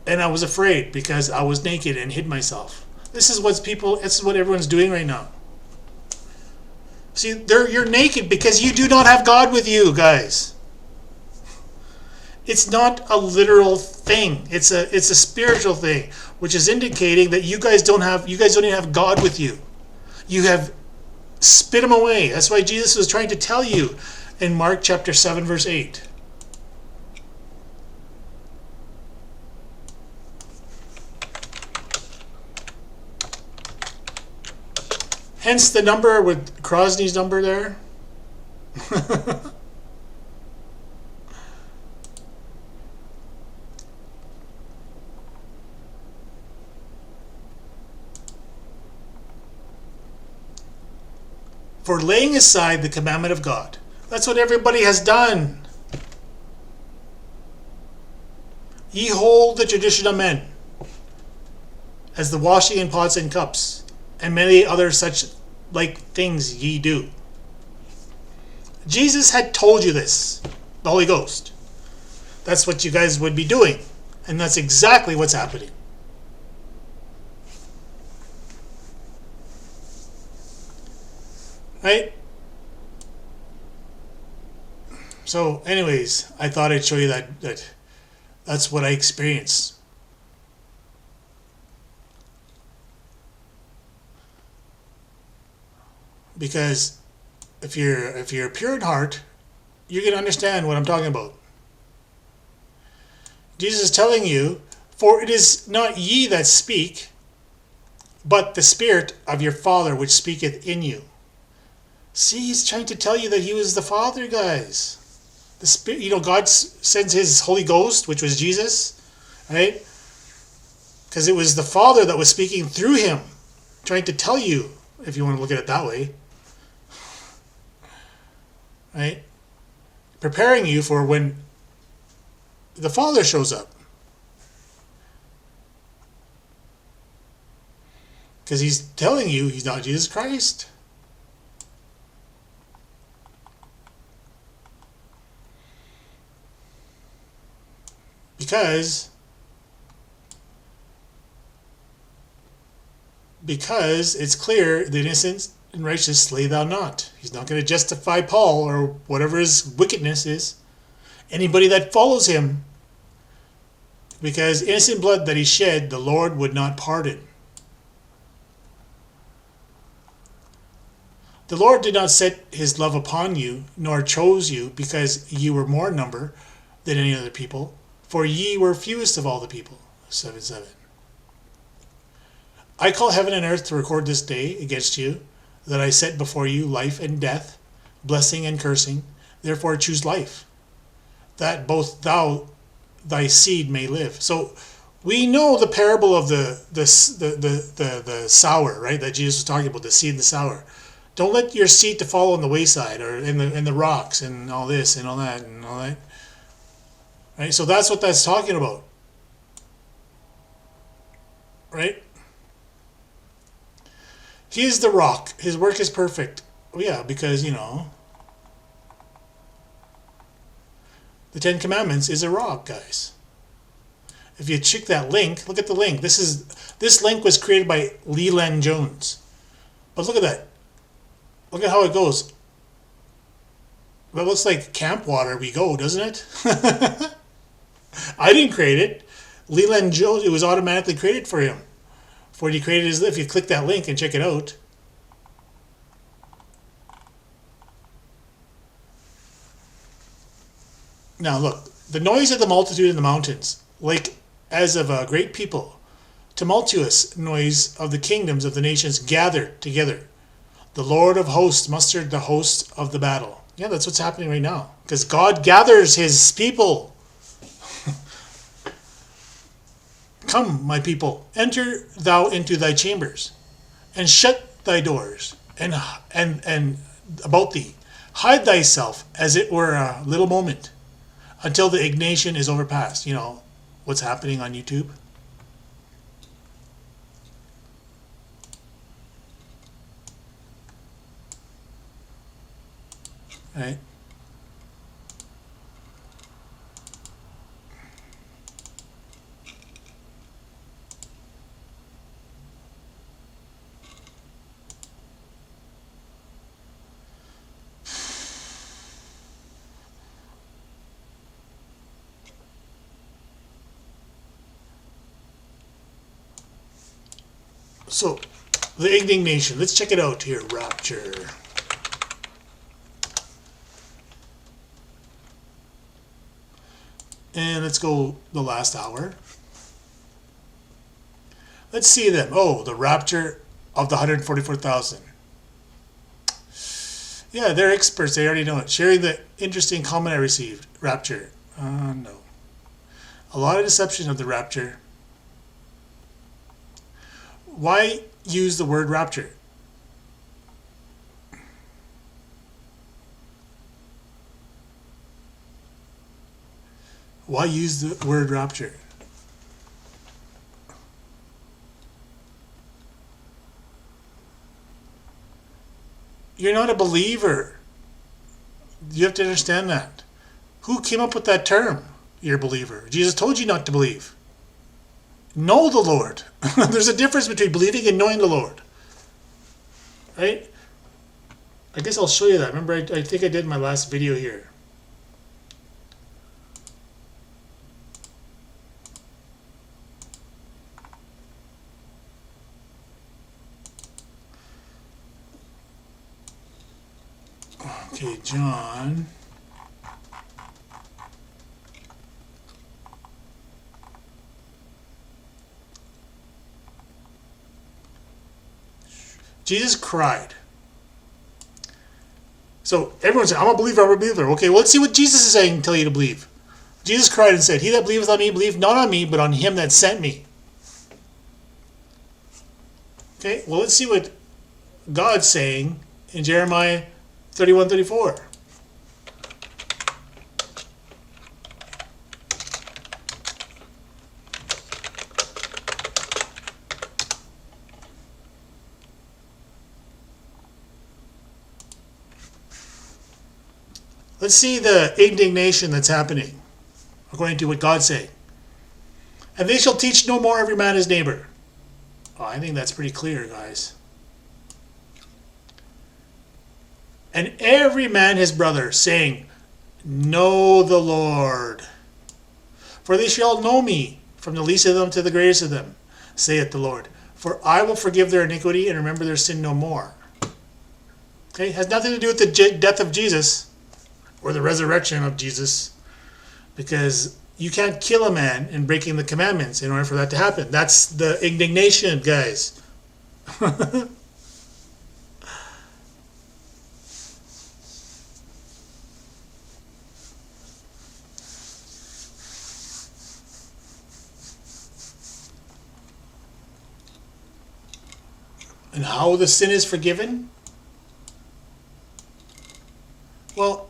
and I was afraid because I was naked and hid myself. This is what everyone's doing right now. See, you're naked because you do not have God with you, guys. It's not a literal thing. It's a spiritual thing, which is indicating that you guys don't even have God with you. You have spit him away. That's why Jesus was trying to tell you in Mark chapter 7, verse 8. Hence the number with Crosney's number there. For laying aside the commandment of God. That's what everybody has done. Ye hold the tradition of men, as the washing in pots and cups, and many other such like things ye do. Jesus had told you this, the Holy Ghost. That's what you guys would be doing, and that's exactly what's happening. Right? So, anyways, I thought I'd show you that's what I experienced. Because if you're pure in heart, you're going to understand what I'm talking about. Jesus is telling you, for it is not ye that speak, but the Spirit of your Father which speaketh in you. See, he's trying to tell you that he was the Father, guys. The Spirit, God sends his Holy Ghost, which was Jesus, right? Because it was the Father that was speaking through him, trying to tell you, if you want to look at it that way, right? Preparing you for when the Father shows up. Because he's telling you he's not Jesus Christ. Because it's clear the innocent and righteous slay thou not. He's not going to justify Paul or whatever his wickedness is. Anybody that follows him, because innocent blood that he shed, the Lord would not pardon. The Lord did not set his love upon you, nor chose you, because ye were more in number than any other people, for ye were fewest of all the people. 7:7. I call heaven and earth to record this day against you, that I set before you life and death, blessing and cursing. Therefore choose life, that both thy seed may live. So we know the parable of the sower, right? That Jesus was talking about, the seed and the sower. Don't let your seed to fall on the wayside or in the rocks and all this and all that and all that. Right? So that's what that's talking about. Right? He is the rock. His work is perfect. Well, yeah, because, the Ten Commandments is a rock, guys. If you check that link, look at the link. This link was created by Leland Jones. But look at that. Look at how it goes. That looks like camp water we go, doesn't it? I didn't create it. Leland Jones, it was automatically created for him. Before he created his, if you click that link and check it out. Now look, the noise of the multitude in the mountains, like as of a great people, tumultuous noise of the kingdoms of the nations gathered together. The Lord of hosts mustered the host of the battle. Yeah, that's what's happening right now. Because God gathers his people. Come, my people, enter thou into thy chambers, and shut thy doors, and about thee. Hide thyself as it were a little moment, until the indignation is overpast. You know what's happening on YouTube? Right? So, the indignation. Let's check it out here. Rapture. And let's go the last hour. Let's see them. Oh, the rapture of the 144,000. Yeah, they're experts. They already know it. Sharing the interesting comment I received. Rapture. No. A lot of deception of the rapture. Why use the word rapture? Why use the word rapture? You're not a believer. You have to understand that. Who came up with that term? You're a believer. Jesus told you not to believe. Know the Lord. There's a difference between believing and knowing the Lord. Right? I guess I'll show you that. Remember, I think I did my last video here. Okay, John. Jesus cried. So everyone said, I'm a believer, I'm a believer. Okay, well, let's see what Jesus is saying, tell you to believe. Jesus cried and said, He that believeth on me, believe not on me, but on him that sent me. Okay, well, let's see what God's saying in Jeremiah 31:34. Let's see the indignation that's happening, according to what God's saying. And they shall teach no more every man his neighbor. Oh, I think that's pretty clear, guys. And every man his brother, saying, Know the Lord. For they shall know me, from the least of them to the greatest of them, saith the Lord. For I will forgive their iniquity and remember their sin no more. Okay, it has nothing to do with the death of Jesus or the resurrection of Jesus, because you can't kill a man in breaking the commandments in order for that to happen. That's the indignation, guys. And how the sin is forgiven? Well,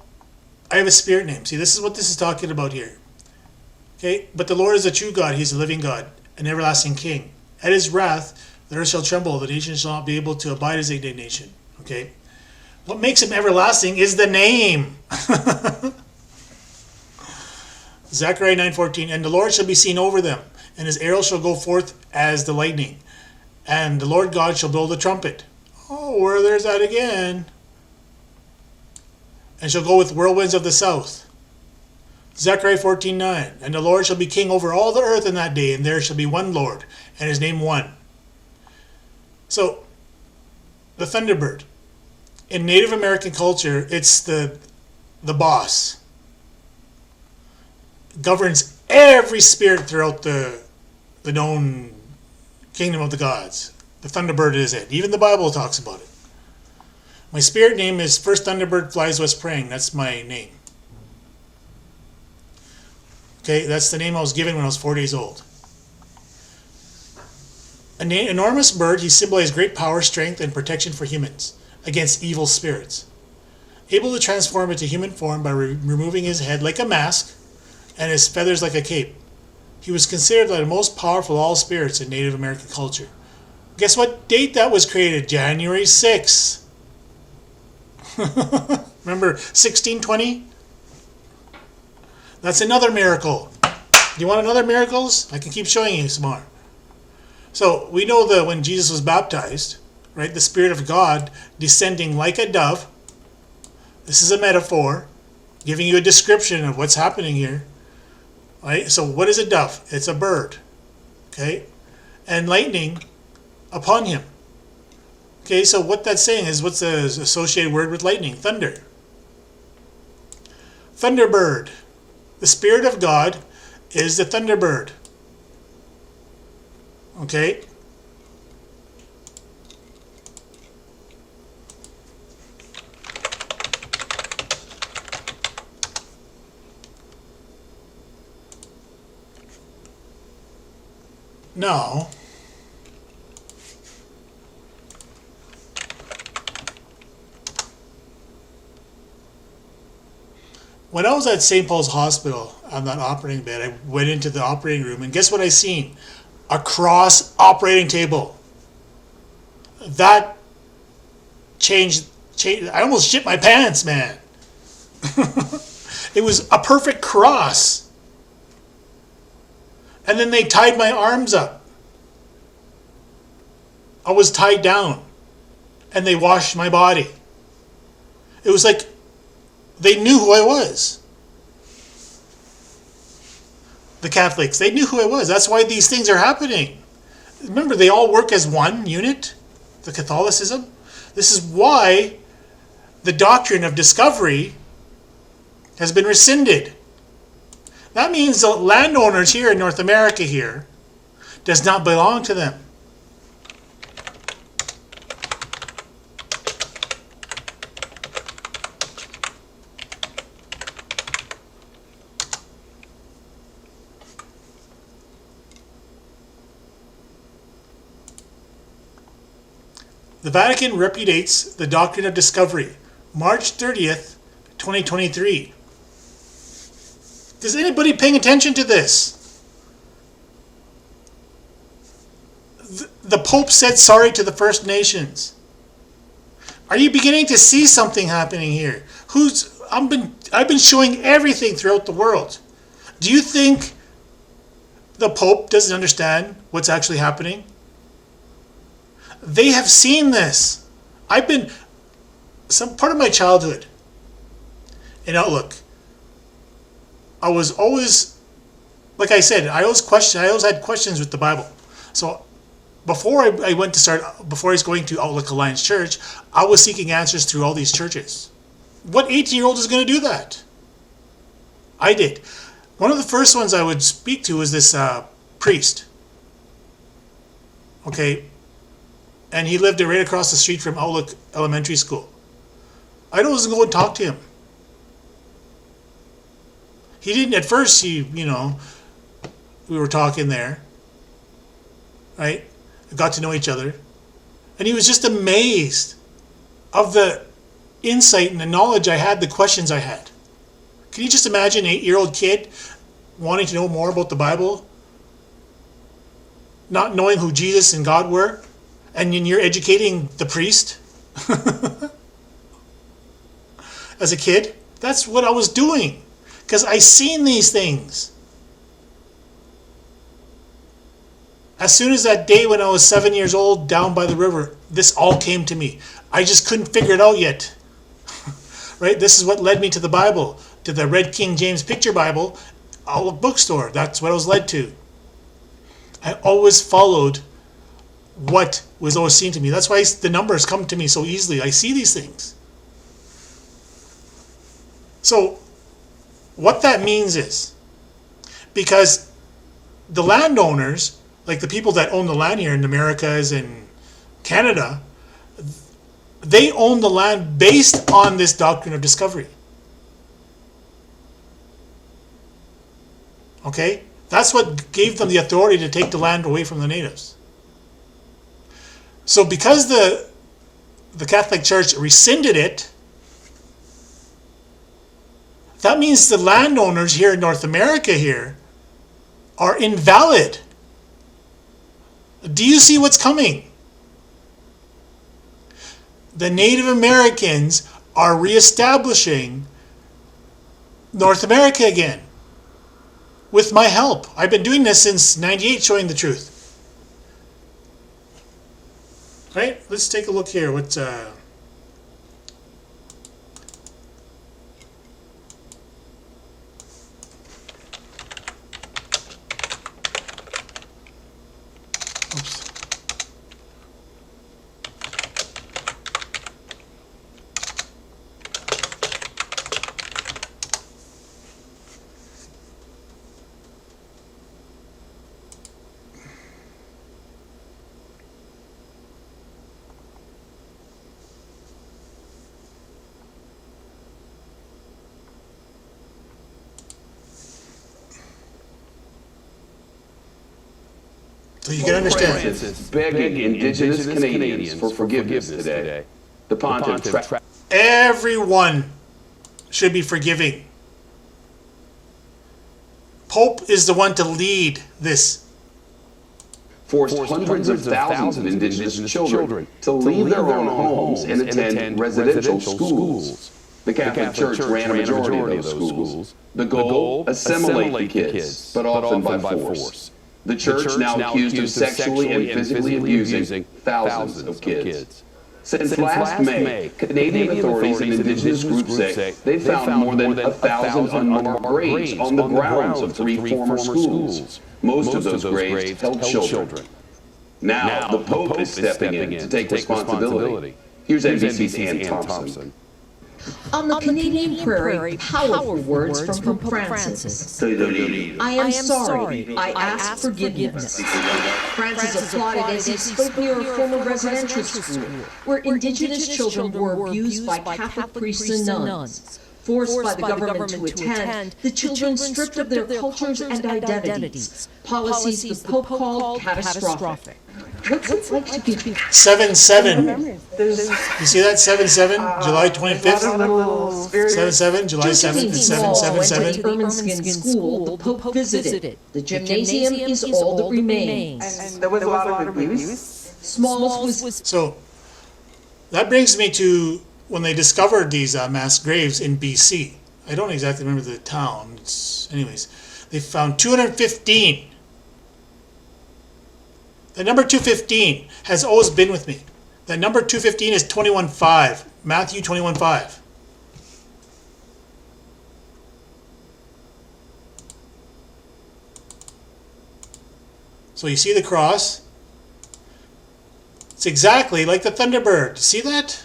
I have a spirit name. See, this is what this is talking about here. Okay, but the Lord is a true God. He's a living God, an everlasting King. At his wrath, the earth shall tremble. The nations shall not be able to abide his indignation. Okay, what makes him everlasting is the name. Zechariah 9:14. And the Lord shall be seen over them, and his arrow shall go forth as the lightning. And the Lord God shall blow the trumpet. Oh, where there's that again. And shall go with whirlwinds of the south. Zechariah 14:9. And the Lord shall be king over all the earth in that day, and there shall be one Lord, and his name one. So, the Thunderbird. In Native American culture, it's the boss. Governs every spirit throughout the known kingdom of the gods. The Thunderbird is it. Even the Bible talks about it. My spirit name is First Thunderbird Flies West Praying. That's my name. Okay, that's the name I was given when I was 4 days old. An enormous bird, he symbolized great power, strength, and protection for humans against evil spirits. Able to transform into human form by removing his head like a mask and his feathers like a cape. He was considered the most powerful of all spirits in Native American culture. Guess what date that was created? January 6th. Remember 1620? That's another miracle. Do you want another miracles? I can keep showing you some more. So we know that when Jesus was baptized, right, the Spirit of God descending like a dove. This is a metaphor, giving you a description of what's happening here. Right? So what is a dove? It's a bird. Okay? And lightning, upon him. Okay, so what that's saying is, what's the associated word with lightning? Thunder. Thunderbird. The Spirit of God is the Thunderbird. Okay? Now, when I was at St. Paul's Hospital on that operating bed, I went into the operating room, and guess what I seen? A cross operating table. That changed. I almost shit my pants, man. It was a perfect cross. And then they tied my arms up. I was tied down. And they washed my body. It was like they knew who I was. The Catholics, they knew who I was. That's why these things are happening. Remember, they all work as one unit, the Catholicism. This is why the doctrine of discovery has been rescinded. That means the landowners here in North America here does not belong to them. The Vatican repudiates the doctrine of discovery, March 30th, 2023. Is anybody paying attention to this? The Pope said sorry to the First Nations. Are you beginning to see something happening here? I've been showing everything throughout the world. Do you think the Pope doesn't understand what's actually happening? They have seen this. Some part of my childhood in Outlook, I was always, like I said, I always had questions with the Bible. So before I was going to Outlook Alliance Church, I was seeking answers through all these churches. What 18-year-old is going to do that? I did. One of the first ones I would speak to was this priest. Okay. And he lived right across the street from Outlook Elementary School. I was going to go and talk to him. He didn't, at first, we were talking there, right? We got to know each other. And he was just amazed of the insight and the knowledge I had, the questions I had. Can you just imagine an 8-year-old kid wanting to know more about the Bible? Not knowing who Jesus and God were? And then you're educating the priest? As a kid? That's what I was doing. Because I seen these things. As soon as that day when I was 7 years old down by the river, this all came to me. I just couldn't figure it out yet. Right? This is what led me to the Bible, to the Red King James Picture Bible, Outlook bookstore. That's what I was led to. I always followed what was always seen to me. That's why the numbers come to me so easily. I see these things. So what that means is, because the landowners, like the people that own the land here in the Americas and Canada, they own the land based on this doctrine of discovery. Okay? That's what gave them the authority to take the land away from the natives. So because the Catholic Church rescinded it, that means the landowners here in North America here are invalid. Do you see what's coming? The Native Americans are reestablishing North America again. With my help. I've been doing this since '98, showing the truth. Right? Let's take a look here. What's oops. So you can understand. Francis is begging Indigenous Canadians for forgiveness today. The pontiff Everyone should be forgiving. Pope is the one to lead this. forced hundreds of thousands of Indigenous children to leave their own homes and attend residential schools. The Catholic Church ran a majority of those schools. The goal, assimilate the kids, but often by force. The Church now accused of sexually and physically abusing thousands of kids. Since last May, Canadian authorities and Indigenous groups say they've found more than 1,000 unmarked graves on the grounds of 3 former schools. Most of those graves held children. Now, the Pope is stepping in to take responsibility. Here's NBC's Ann Thompson. On the Canadian prairie, powerful words from Pope Francis. I am sorry. I ask forgiveness. Francis applauded as he spoke near a former residential school where Indigenous children were abused by Catholic priests and nuns. Forced by the government to attend, the children stripped of their cultures and identities, policies the Pope called catastrophic. What's it like to be 7-7. You see that? 7-7, July 25th. 7-7, July 7th, and 7-7-7. the Ermineskin School the Pope visited. The gymnasium is all that remains. And there was a lot of abuse. Smalls was So that brings me to when they discovered these mass graves in BC. I don't exactly remember the town. Anyways, they found 215. The number 215 has always been with me. That number 215 is 21:5. Matthew 21:5. So you see the cross. It's exactly like the Thunderbird. See that?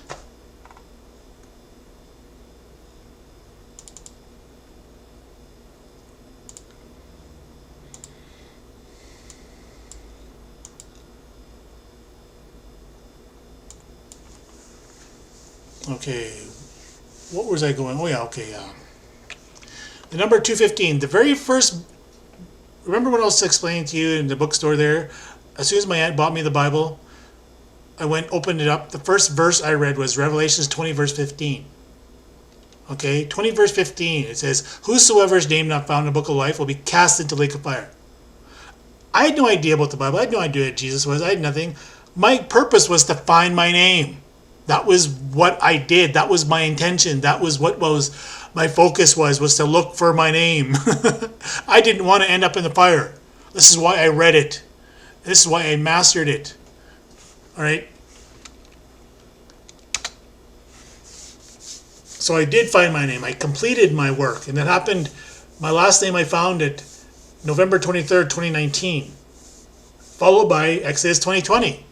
Okay, what was I going? Oh yeah, okay, yeah. The number 215, the very first, remember when I was explaining to you in the bookstore there, as soon as my aunt bought me the Bible, I went, opened it up, the first verse I read was Revelations 20 verse 15. Okay, 20 verse 15, it says, whosoever's name not found in the book of life will be cast into the lake of fire. I had no idea about the Bible, I had no idea who Jesus was, I had nothing. My purpose was to find my name. That was what I did. That was my intention. That was what was my focus was to look for my name. I didn't want to end up in the fire. This is why I read it. This is why I mastered it. All right. So I did find my name. I completed my work. And it happened, my last name I found it November 23rd, 2019. Followed by Exodus 2020.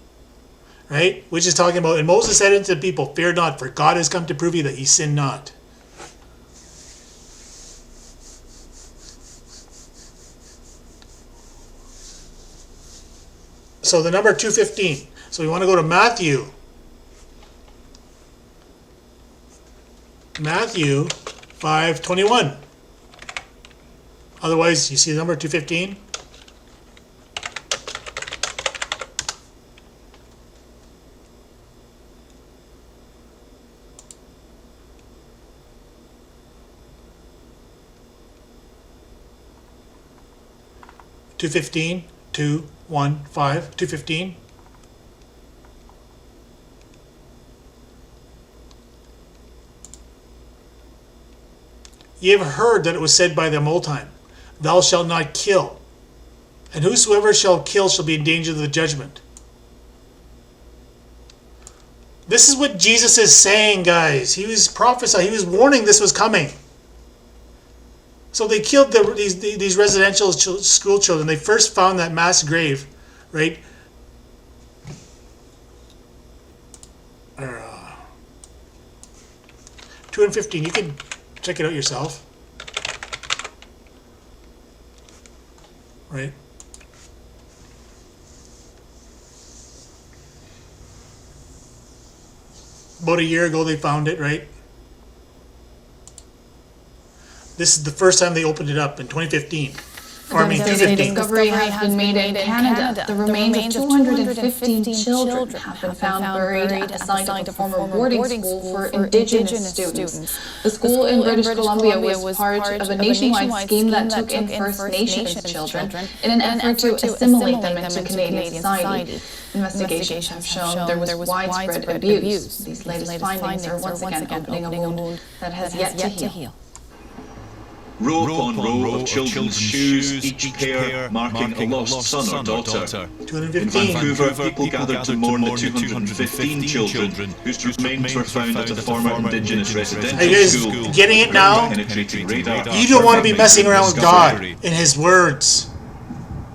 Right? Which is talking about, and Moses said unto the people, fear not, for God has come to prove you that ye sin not. So the number 215. So we want to go to Matthew. Matthew 5:21. Otherwise, you see the number 215? Two 215. Ye have heard that it was said by them old time, thou shalt not kill, and whosoever shall kill shall be in danger of the judgment. This is what Jesus is saying, guys. He was prophesying, he was warning this was coming. So they killed these residential school children. They first found that mass grave, right? 215. You can check it out yourself, right? About a year ago they found it, right? This is the first time they opened it up in 2015. Devastating discovery has been made in Canada. The remains of 215 children have been found buried at the site of a former boarding school for Indigenous students. The school in British Columbia was part of a nationwide scheme that took in First Nations children in an effort to assimilate them into Canadian society. Investigations have shown there was widespread abuse. These latest findings are once again opening a wound that has yet to heal. Row upon row of children's shoes, each pair marking a lost son or daughter. In Vancouver, people gathered to mourn the 215 children whose remains were found at a former Indigenous residential school. Getting it now? You don't want to be messing around with God and His words.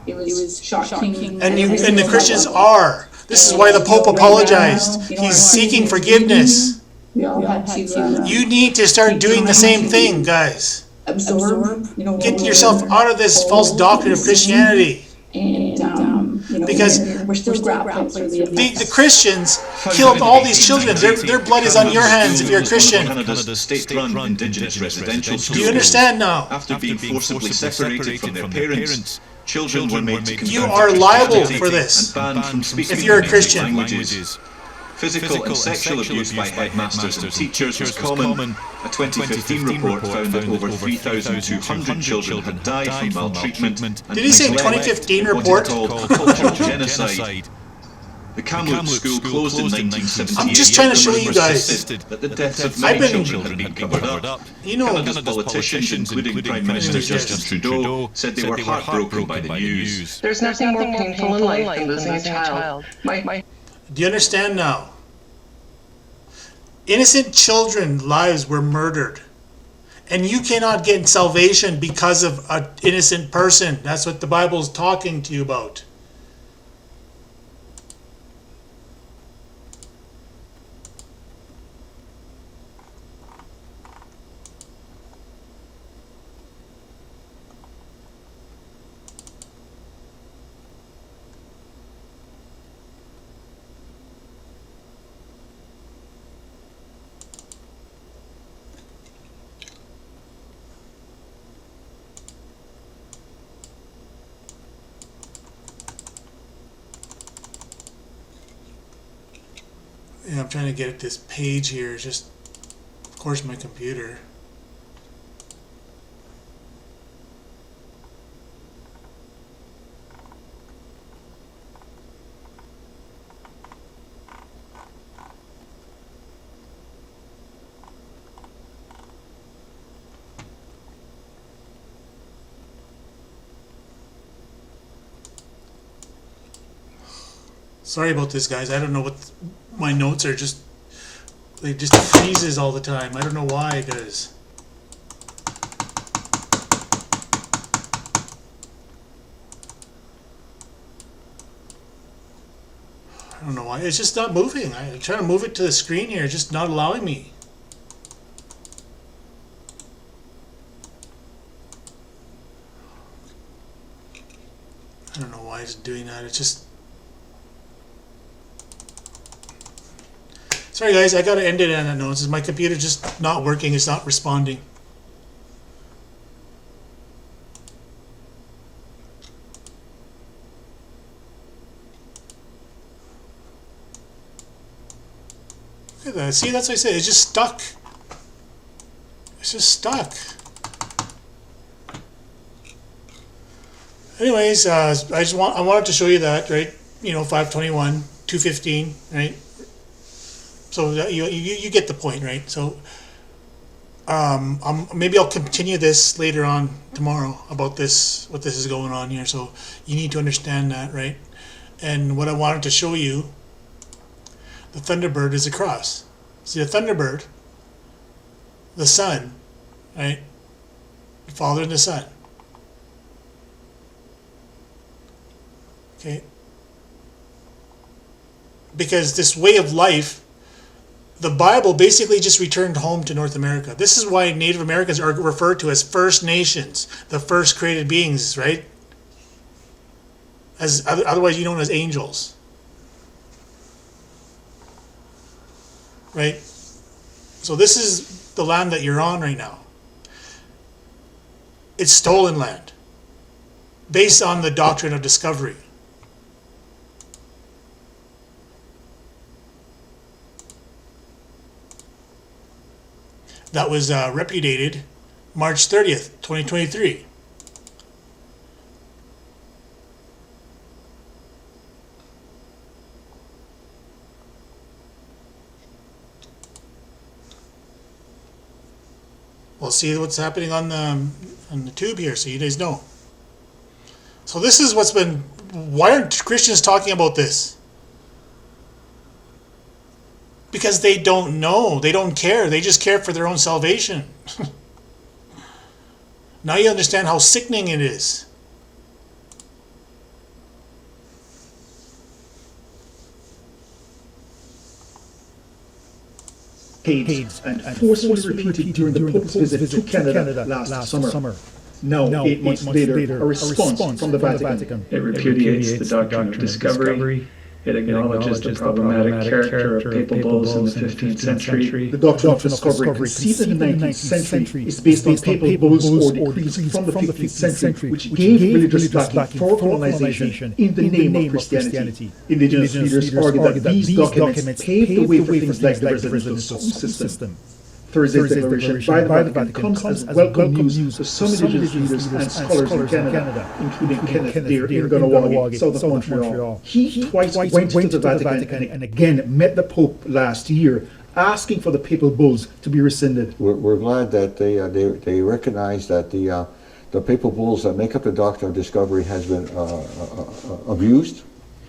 It was shocking. And the Christians are. This is why the Pope apologized. He's seeking forgiveness. You need to start doing the same thing, guys. Absorb, Get yourself out of this false doctrine of Christianity. Because we're still grappling with the Christians killed all these children. Their blood is on your hands if you're a Christian. Canada's state-run Indigenous residential schools. Do you understand now? After being forcibly separated from their parents, children were made to You convert are to liable Christianity for this and banned from speaking if you're a native Christian. languages. Physical and sexual abuse by headmasters and teachers was common. A 2015 report found that over 3,200 children had died from maltreatment. Did he say 2015 report? Cultural genocide. The Kamloops school closed in 1978. I'm just trying to show you guys. That the deaths of many children had been covered up. You know, Canada's politicians, including Prime Minister Justin Trudeau, said they were heartbroken by the news. There's nothing more painful in life than losing a child. do you understand now? Innocent children's lives were murdered. And you cannot get salvation because of an innocent person. That's what the Bible is talking to you about. Yeah, I'm trying to get at this page here. Just, of course, my computer. Sorry about this, guys. I don't know what my notes are. Just they just freezes all the time. I don't know why it does. I don't know why. It's just not moving. I'm trying to move it to the screen here. It's just not allowing me. I don't know why it's doing that. It's just... Sorry guys, I gotta end it on that note. This is my computer just not working, it's not responding. Look at that. See, that's what I said, it's just stuck. It's just stuck. Anyways, I wanted to show you that, right? You know, 521, 215, right? So that you get the point, right? So maybe I'll continue this later on tomorrow about this, what this is going on here. So you need to understand that, right? And what I wanted to show you, the Thunderbird is a cross. See, the Thunderbird, the sun, right? The Father and the Son. Okay? Because this way of life, the Bible basically just returned home to North America. This is why Native Americans are referred to as First Nations, the first created beings, right? As otherwise known as angels, right? So this is the land that you're on right now. It's stolen land. based on the doctrine of discovery. That was repudiated March 30th, 2023. We'll see what's happening on the tube here, so you guys know. So this is what's been. Why aren't Christians talking about this? Because they don't know. They don't care. They just care for their own salvation. Now you understand how sickening it is. Paged and forcefully repeated during the Pope's visit to Canada last summer. Now, 8 months later, a response from the Vatican. It repudiates the doctrine of discovery. It acknowledges the problematic character of papal bulls in the 15th century. The doctrine of discovery, conceived in the 19th century, is based on papal bulls or decrees from the 15th century, which gave religious backing for colonization in the name of Christianity. Indigenous leaders argue that these documents paved the way for things like the residential school system. Thursday's declaration by the Vatican comes as welcome news to some Indigenous leaders and scholars in Canada, including Kenneth Deere in Ganawagi, south of Montreal. He twice went to the Vatican and again met the Pope last year, asking for the papal bulls to be rescinded. We're glad that they recognize that the papal bulls that make up the doctrine of discovery has been abused.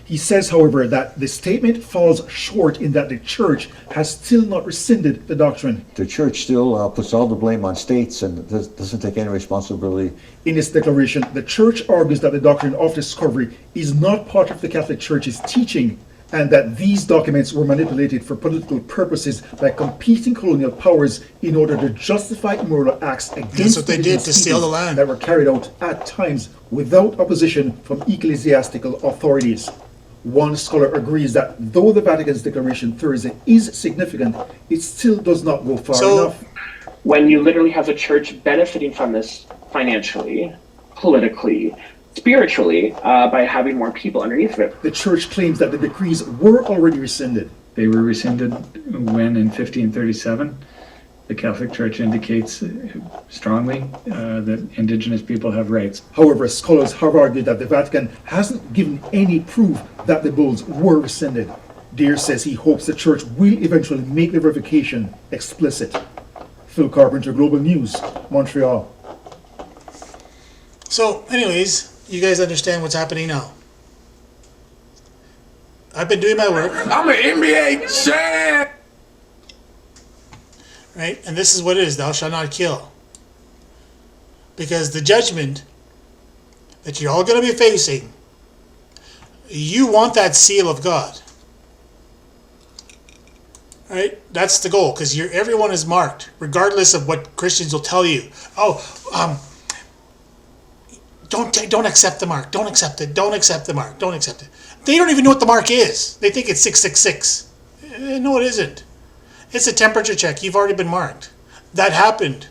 He says, however, that the statement falls short in that the Church has still not rescinded the doctrine. The Church still puts all the blame on states and doesn't take any responsibility. In its declaration, the Church argues that the doctrine of discovery is not part of the Catholic Church's teaching, and that these documents were manipulated for political purposes by competing colonial powers in order to justify immoral acts against That's what they did to steal the land. that were carried out at times without opposition from ecclesiastical authorities. One scholar agrees that though the Vatican's declaration Thursday is significant, it still does not go far enough. When you literally have the Church benefiting from this financially, politically, spiritually, by having more people underneath of it. The Church claims that the decrees were already rescinded. They were rescinded when in 1537. The Catholic Church indicates strongly that Indigenous people have rights. However, scholars have argued that the Vatican hasn't given any proof that the bulls were rescinded. Deere says he hopes the Church will eventually make the revocation explicit. Phil Carpenter, Global News, Montreal. So, anyways, you guys understand what's happening now. I've been doing my work. I'm an NBA champ! Right? And this is what it is. Thou shalt not kill. Because the judgment that you're all going to be facing, you want that seal of God. Right? That's the goal. Because everyone is marked, regardless of what Christians will tell you. Don't accept the mark. Don't accept it. Don't accept the mark. Don't accept it. They don't even know what the mark is. They think it's 666. No, it isn't. It's a temperature check. You've already been marked. That happened,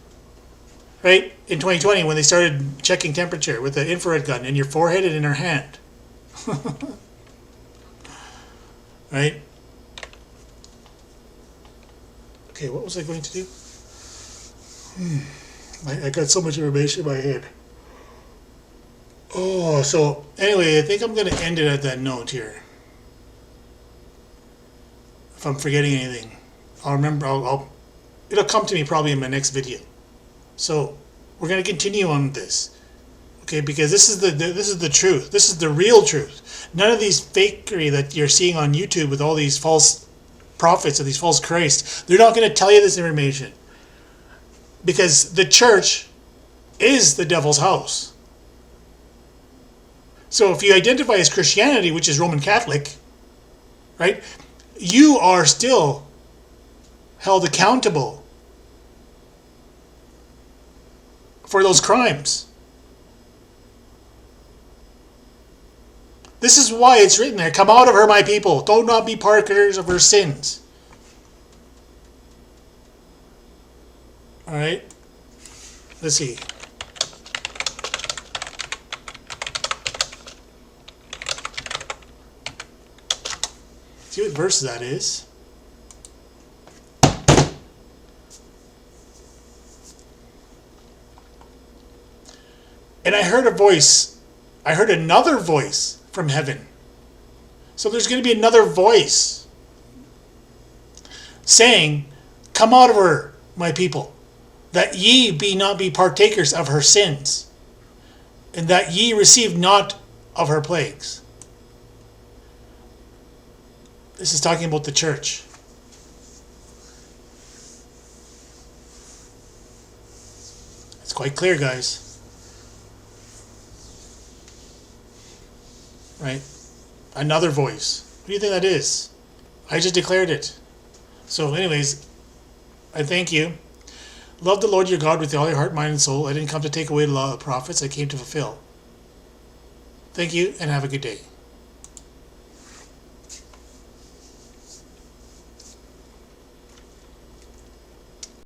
right, in 2020 when they started checking temperature with the infrared gun in your forehead and in her hand. Right? Okay, what was I going to do? I got so much information in my head. Oh, so anyway, I think I'm going to end it at that note here. If I'm forgetting anything. I'll remember. It'll come to me probably in my next video. So we're going to continue on this, okay? Because this is the truth. This is the real truth. None of these fakery that you're seeing on YouTube with all these false prophets and these false Christs. They're not going to tell you this information because the church is the devil's house. So if you identify as Christianity, which is Roman Catholic, right? You are still held accountable for those crimes. This is why it's written there. Come out of her, my people. Do not be partakers of her sins. All right. Let's see. See what verse that is. And I heard a voice. I heard another voice from heaven. So there's going to be another voice saying, "Come out of her, my people, that ye not be partakers of her sins, and that ye receive not of her plagues." This is talking about the church. It's quite clear, guys. Right? Another voice. What do you think that is? I just declared it. So anyways, I thank you. Love the Lord your God with all your heart, mind, and soul. I didn't come to take away the law of the prophets. I came to fulfill. Thank you, and have a good day.